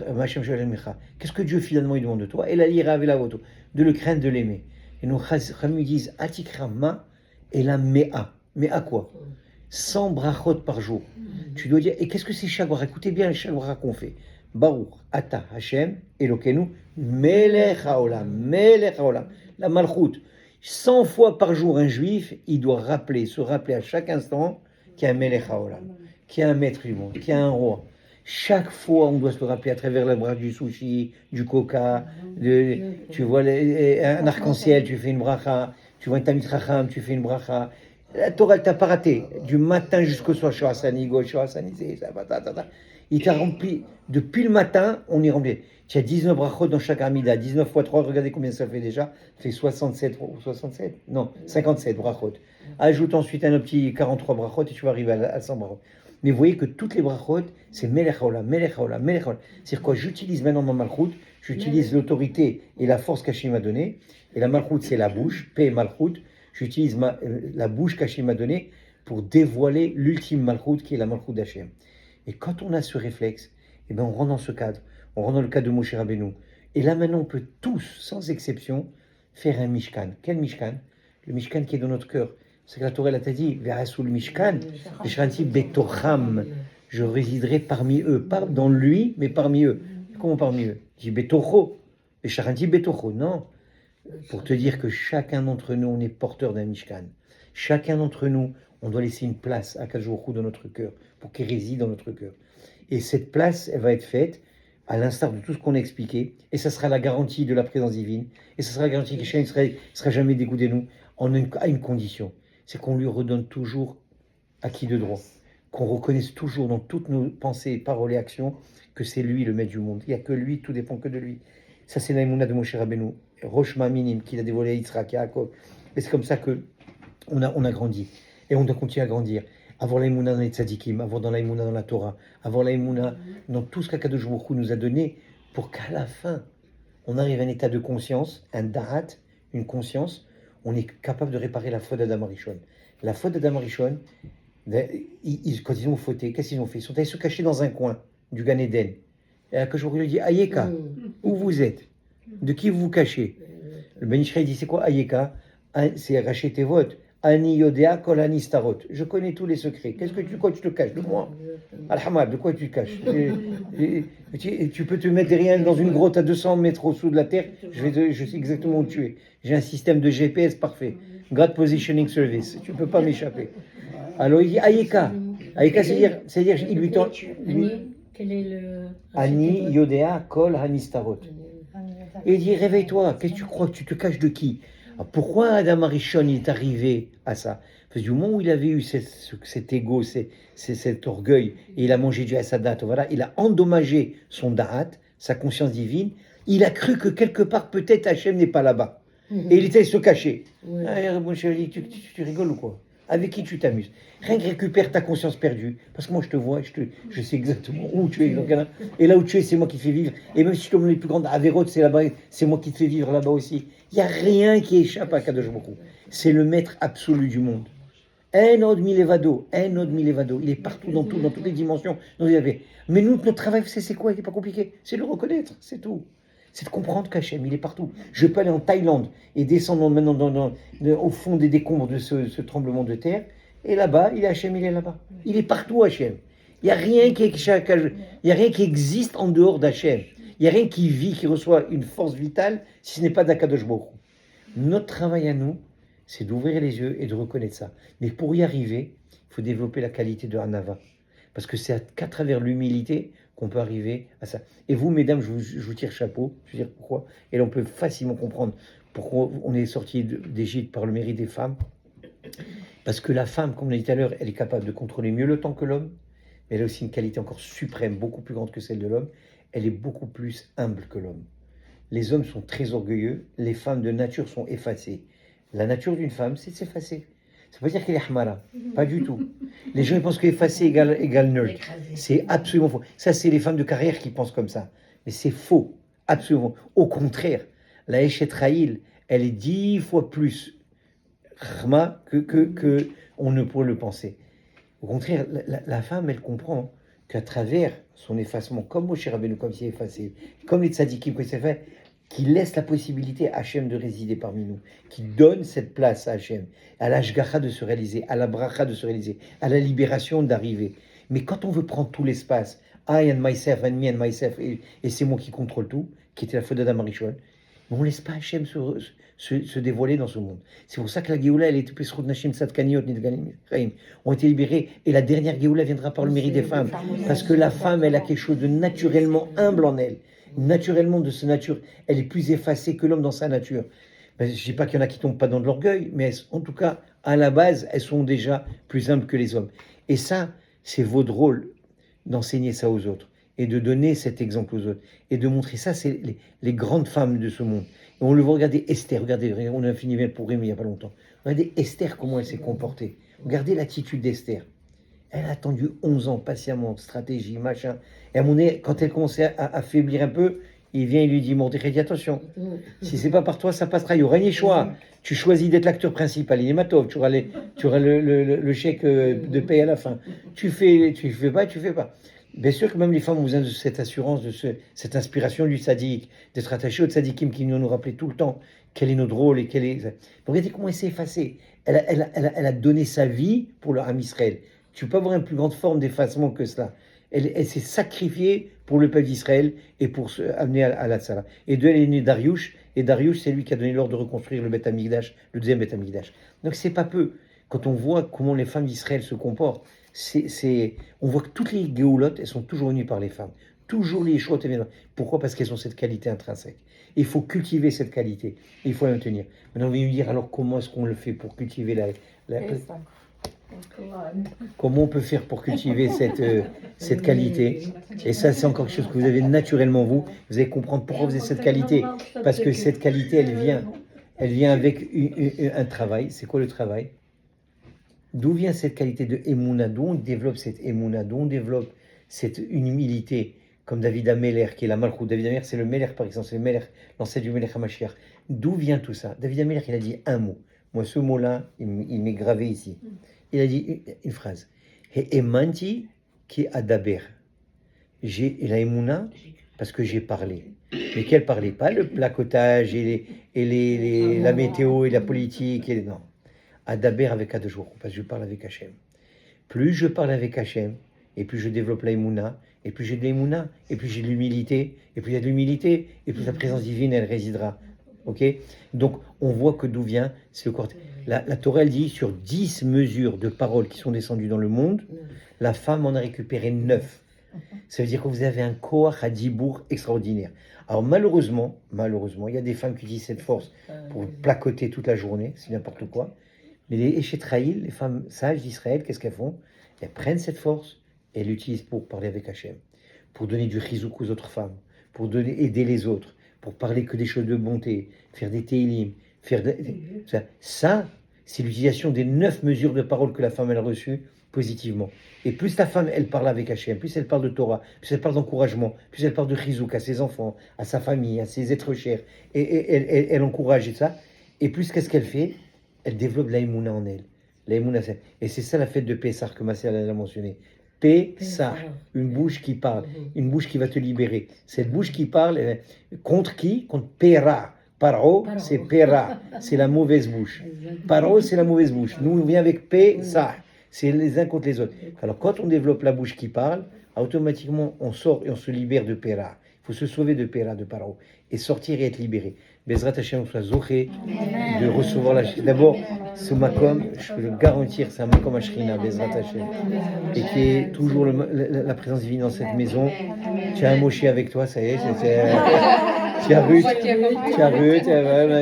A: Mecha. Qu'est-ce que Dieu finalement il demande de toi? Et la lira avec la voto, de le craindre, de l'aimer. Et nos Chachamim disent Atikra Ma et la Mea. Mea quoi? 100 brachot par jour. Tu dois dire, et qu'est-ce que c'est chaque bracha? Écoutez bien les chaque bracha qu'on fait. Baruch, Ata, Hashem, Elokeinu, Melech Haolam, Melech Haolam. La malchoute. 100 fois par jour, un juif, il doit se rappeler à chaque instant qu'il y a un Melech Haolam, qu'il y a un maître du monde, qu'il y a un roi. Chaque fois, on doit se le rappeler à travers la bracha du sushi, du coca, tu vois un arc-en-ciel, tu fais une bracha, tu vois un tamid chacham, tu fais une bracha. La Torah, elle t'a pas raté. Du matin jusqu'au soir, Shoasani, Go, Shoasani, il t'a rempli. Depuis le matin, on est rempli. Tu as 19 brachot dans chaque amida. 19 fois 3, regardez combien ça fait déjà. Ça fait 67, 67 Non, 57 brachot. Ajoute ensuite un petit 43 brachot et tu vas arriver à 100 brachot. Mais vous voyez que toutes les brachot, c'est Melech Haolam, Melech Haolam, Melech Haolam. C'est-à-dire quoi? J'utilise maintenant ma malchoute, j'utilise l'autorité et la force qu'Hachem m'a donnée. Et la malchoute, c'est la bouche, paix et malchoute. J'utilise la bouche qu'Hachem m'a donnée pour dévoiler l'ultime malchoute qui est la malchoute d'Hachem. Et quand on a ce réflexe, eh ben on rentre dans ce cadre. On rentre dans le cadre de Moshe Rabbeinu. Et là maintenant, on peut tous, sans exception, faire un Mishkan. Quel Mishkan? Le Mishkan qui est dans notre cœur. C'est que la Torah t'a dit, Verasul Mishkan, Veshranti Betocham. Je résiderai parmi eux. Pas dans lui, mais parmi eux. Comment parmi eux? Je dis Betocho. Veshranti Betocho. Non. Pour te dire que chacun d'entre nous, on est porteur d'un Mishkan. Chacun d'entre nous, on doit laisser une place à Akadosh Baruch Hu dans notre cœur, pour qu'il réside dans notre cœur. Et cette place, elle va être faite à l'instar de tout ce qu'on a expliqué, et ça sera la garantie de la présence divine, et ça sera la garantie que chacun ne sera jamais dégoûté de nous, à une condition, c'est qu'on lui redonne toujours acquis de droit, qu'on reconnaisse toujours dans toutes nos pensées, paroles et actions que c'est lui le maître du monde. Il n'y a que lui, tout dépend que de lui. Ça, c'est l'aïmouna de Moshe Rabbeinu, Rosh Maminim, qu'il a dévoilé à Yitzhak, Yaakov. Et c'est comme ça qu'on a grandi. Et on doit continuer à grandir. Avoir l'aïmouna dans les tzadikim, avoir dans l'aïmouna dans la Torah, avoir l'aïmouna dans tout ce qu'Akadosh Baruch Hu nous a donné, pour qu'à la fin, on arrive à un état de conscience, un da'at, une conscience, on est capable de réparer la faute d'Adam Arishon. La faute d'Adam Arishon, quand ils ont fauté, qu'est-ce qu'ils ont fait? Ils sont allés se cacher dans un coin du Gan Eden. Et Akadosh Baruch Hu lui dit, Ayeka, où vous êtes? De qui vous vous cachez? Le Ben Ishraï dit, c'est quoi Ayeka? C'est racheter tes votes. Ani Yodea Kol Ani Starot. Je connais tous les secrets. Quoi tu te caches de moi? Alhamad, de quoi tu te caches? Tu peux te mettre derrière dans une grotte à 200 mètres au-dessous de la terre. Je sais exactement où tu es. J'ai un système de GPS parfait. God Positioning Service. Tu ne peux pas m'échapper. Alors il dit Ayeka. Ayeka, c'est-à-dire il lui tend.
B: Quel est le.
A: Ani Yodea Kol Ani Starot. Et il dit réveille-toi. Qu'est-ce que tu crois? Tu te caches de qui? Alors pourquoi Adam Arishon est arrivé à ça? Parce que du moment où il avait eu cet ego, cet orgueil, et il a mangé du hasadat, voilà, il a endommagé son da'at, sa conscience divine, il a cru que quelque part, peut-être Hachem n'est pas là-bas. Et il était allé se cacher.
B: Ouais.
A: Ah, mon chéri, tu rigoles ou quoi? Avec qui tu t'amuses? Rien que récupère ta conscience perdue. Parce que moi, je te vois, je sais exactement où tu es. Et là où tu es, c'est moi qui te fais vivre. Et même si je te donne les plus grandes Averot, c'est là-bas, c'est moi qui te fais vivre là-bas aussi. Il n'y a rien qui échappe à Kadosh Baruch Hu. C'est le maître absolu du monde. Un autre milevado. Il est partout, dans toutes les dimensions. Mais nous, notre travail, c'est quoi? Il n'est pas compliqué. C'est de le reconnaître, c'est tout. C'est de comprendre qu'Hachem, il est partout. Je peux aller en Thaïlande et descendre maintenant au fond des décombres de ce tremblement de terre. Et là-bas, il est Hachem, il est là-bas. Il est partout, Hachem. Il n'y a rien qui existe en dehors d'Hachem. Il n'y a rien qui vit, qui reçoit une force vitale, si ce n'est pas d'Akadosh Baruch Hu. Notre travail à nous, c'est d'ouvrir les yeux et de reconnaître ça. Mais pour y arriver, il faut développer la qualité de Hanava. Parce que c'est qu'à travers l'humilité qu'on peut arriver à ça. Et vous, mesdames, je vous tire chapeau. Je veux dire pourquoi. Et là, on peut facilement comprendre pourquoi on est sorti d'Égypte par le mérite des femmes. Parce que la femme, comme on l'a dit tout à l'heure, elle est capable de contrôler mieux le temps que l'homme. Mais elle a aussi une qualité encore suprême, beaucoup plus grande que celle de l'homme. Elle est beaucoup plus humble que l'homme. Les hommes sont très orgueilleux. Les femmes de nature sont effacées. La nature d'une femme, c'est de s'effacer. Ça veut pas dire qu'elle est hamara. Pas du tout. Les gens ils pensent qu'effacer égale nerd. C'est absolument faux. Ça, c'est les femmes de carrière qui pensent comme ça. Mais c'est faux. Absolument. Au contraire, la Eshet Raïl, elle est 10 fois plus chma que on ne pourrait le penser. Au contraire, la femme, elle comprend qu'à travers son effacement, comme Moshe Rabbeinu, comme s'il est effacé, comme les tzadikim, comme c'est fait, qui laisse la possibilité à Hachem de résider parmi nous, qui donne cette place à Hachem, à l'ashgacha de se réaliser, à la bracha de se réaliser, à la libération d'arriver. Mais quand on veut prendre tout l'espace, I and myself, and me and myself, et c'est moi qui contrôle tout, qui était la faute d'Adam Arishon, mais on ne laisse pas Hachem se dévoiler dans ce monde. C'est pour ça que la Géoula, elle est Pesrout Nashim Sadkaniot Nidganim ont été libérés, et la dernière Géoula viendra par le mérite des femmes, parce que la femme, elle a quelque chose de naturellement humble en elle. Naturellement, de sa nature, elle est plus effacée que l'homme dans sa nature. Ben, je ne dis pas qu'il y en a qui ne tombent pas dans de l'orgueil, mais en tout cas, à la base, elles sont déjà plus humbles que les hommes. Et ça, c'est votre rôle d'enseigner ça aux autres, et de donner cet exemple aux autres, et de montrer ça, c'est les grandes femmes de ce monde. Et on le voit, regardez Esther, regardez, on a fini pour Rémi il n'y a pas longtemps. Regardez Esther, comment elle s'est comportée. Regardez l'attitude d'Esther. Elle a attendu 11 ans patiemment, stratégie, machin. Et à un moment donné, quand elle commençait à faiblir un peu, il vient et lui dit, Mordechai, dis attention, si c'est pas par toi, ça passera. Il y aura un choix. Tu choisis d'être l'acteur principal, il est matov, tu auras le chèque de paye à la fin. Tu fais pas. Bien sûr que même les femmes ont besoin de cette assurance, de cette inspiration du tzaddik, d'être attachées au tzaddikim qui nous rappelait tout le temps quel est notre rôle et quel est... Donc regardez comment elle s'est effacée. Elle a donné sa vie pour le Ham Israël. Tu ne peux pas avoir une plus grande forme d'effacement que cela. Elle s'est sacrifiée pour le peuple d'Israël et pour se amener à la Tzara. Et de elle est né Darius, et Darius, c'est lui qui a donné l'ordre de reconstruire le Beth Amikdash, le deuxième Beth Amikdash. Donc c'est pas peu. Quand on voit comment les femmes d'Israël se comportent, on voit que toutes les géoulottes, elles sont toujours venues par les femmes. Toujours les choix viennent. Pourquoi? Parce qu'elles ont cette qualité intrinsèque. Et il faut cultiver cette qualité. Et il faut la maintenir. Maintenant, on va me dire, alors comment est-ce qu'on le fait pour cultiver comment on peut faire pour cultiver cette qualité? Et ça, c'est encore quelque chose que vous avez naturellement, vous allez comprendre pourquoi vous avez cette qualité. Parce que cette qualité, elle vient avec un travail. C'est quoi le travail? D'où vient cette qualité de Emouna? D'où on développe cette Emouna? D'où on développe cette humilité? Comme David Ameller, qui est la Malchut. David Ameller, c'est le Meller, par exemple, c'est le Meller, l'ancêtre du Meller HaMashiach. D'où vient tout ça? David Ameller, il a dit un mot. Moi, ce mot-là, il m'est gravé ici. Il a dit une phrase. Emanti ki adaber. J'ai la Emouna parce que j'ai parlé. Mais qu'elle parlait pas le placotage et la météo et la politique. Non. Adaber avec Adjour, parce que je parle avec Hachem. Plus je parle avec Hachem, et plus je développe la Emouna, et plus j'ai de l'Emouna, et plus j'ai de l'humilité, et plus il y a de l'humilité, et plus la présence divine, elle résidera. Ok? Donc, on voit que d'où vient, c'est le corps. La Torah, elle dit, sur 10 mesures de paroles qui sont descendues dans le monde, la femme en a récupéré 9. Ça veut dire que vous avez un koach à dibour extraordinaire. Alors malheureusement, il y a des femmes qui utilisent cette force pour placoter toute la journée, c'est n'importe quoi. Mais les Eshetraïl, les femmes sages d'Israël, qu'est-ce qu'elles font? Elles prennent cette force et elles l'utilisent pour parler avec Hachem, pour donner du chizouk aux autres femmes, pour aider les autres, pour parler que des choses de bonté, faire des télim, ça, c'est l'utilisation des 9 mesures de parole que la femme elle a reçues positivement. Et plus la femme elle parle avec Hachem, plus elle parle de Torah, plus elle parle d'encouragement, plus elle parle de chizouk à ses enfants, à sa famille, à ses êtres chers, et elle encourage et ça. Et plus qu'est-ce qu'elle fait? Elle développe la Emouna en elle. La Emouna, et c'est ça la fête de Pessah que ma sœur a mentionné. Pessah, une bouche qui parle, une bouche qui va te libérer. Cette bouche qui parle, contre qui? Contre Pera. Paro, c'est Pera, c'est la mauvaise bouche. Paro, c'est la mauvaise bouche. Nous, on vient avec Pessah, c'est les uns contre les autres. Alors, quand on développe la bouche qui parle, automatiquement, on sort et on se libère de Pera. Il faut se sauver de Pera, de Paro, et sortir et être libéré. Bezrat Hashem, on soit zoché de recevoir la... D'abord, ce makom, je peux le garantir, c'est un makom Ashrina, Bezrat Hashem, et qui est toujours la présence divine dans cette maison. Tu as un Moshe avec toi, ça y est, tu as Ruth,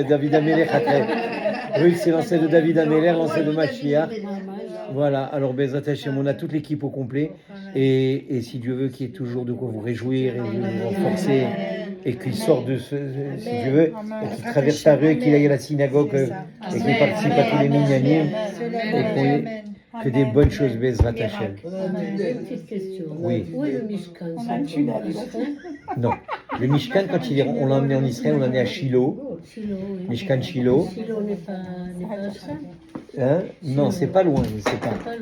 A: David Améler, Ruth, c'est l'ancêtre de David Améler, l'ancêtre de Mashiach. Voilà, alors Bezrat Hashem, on a toute l'équipe au complet, et si Dieu veut qu'il y ait toujours de quoi vous réjouir et vous renforcer, et qu'il sorte de ce, si Dieu veut, et qu'il traverse la rue, qu'il aille à la synagogue, et qu'il participe à tous les minyanim, et qu'on ait que des bonnes choses, Bezrat Hashem.
B: Une petite question.
A: Oui.
B: Où est le Mishkan?
C: On a un tube à
A: Non, le Mishkan, quand on l'a emmené en Israël, on l'a emmené à Shiloh,
B: Shiloh, oui.
A: Mishkan Shiloh.
B: Shiloh n'est pas ça.
A: Hein? Non, c'est pas loin, c'est pas.
B: Pas loin.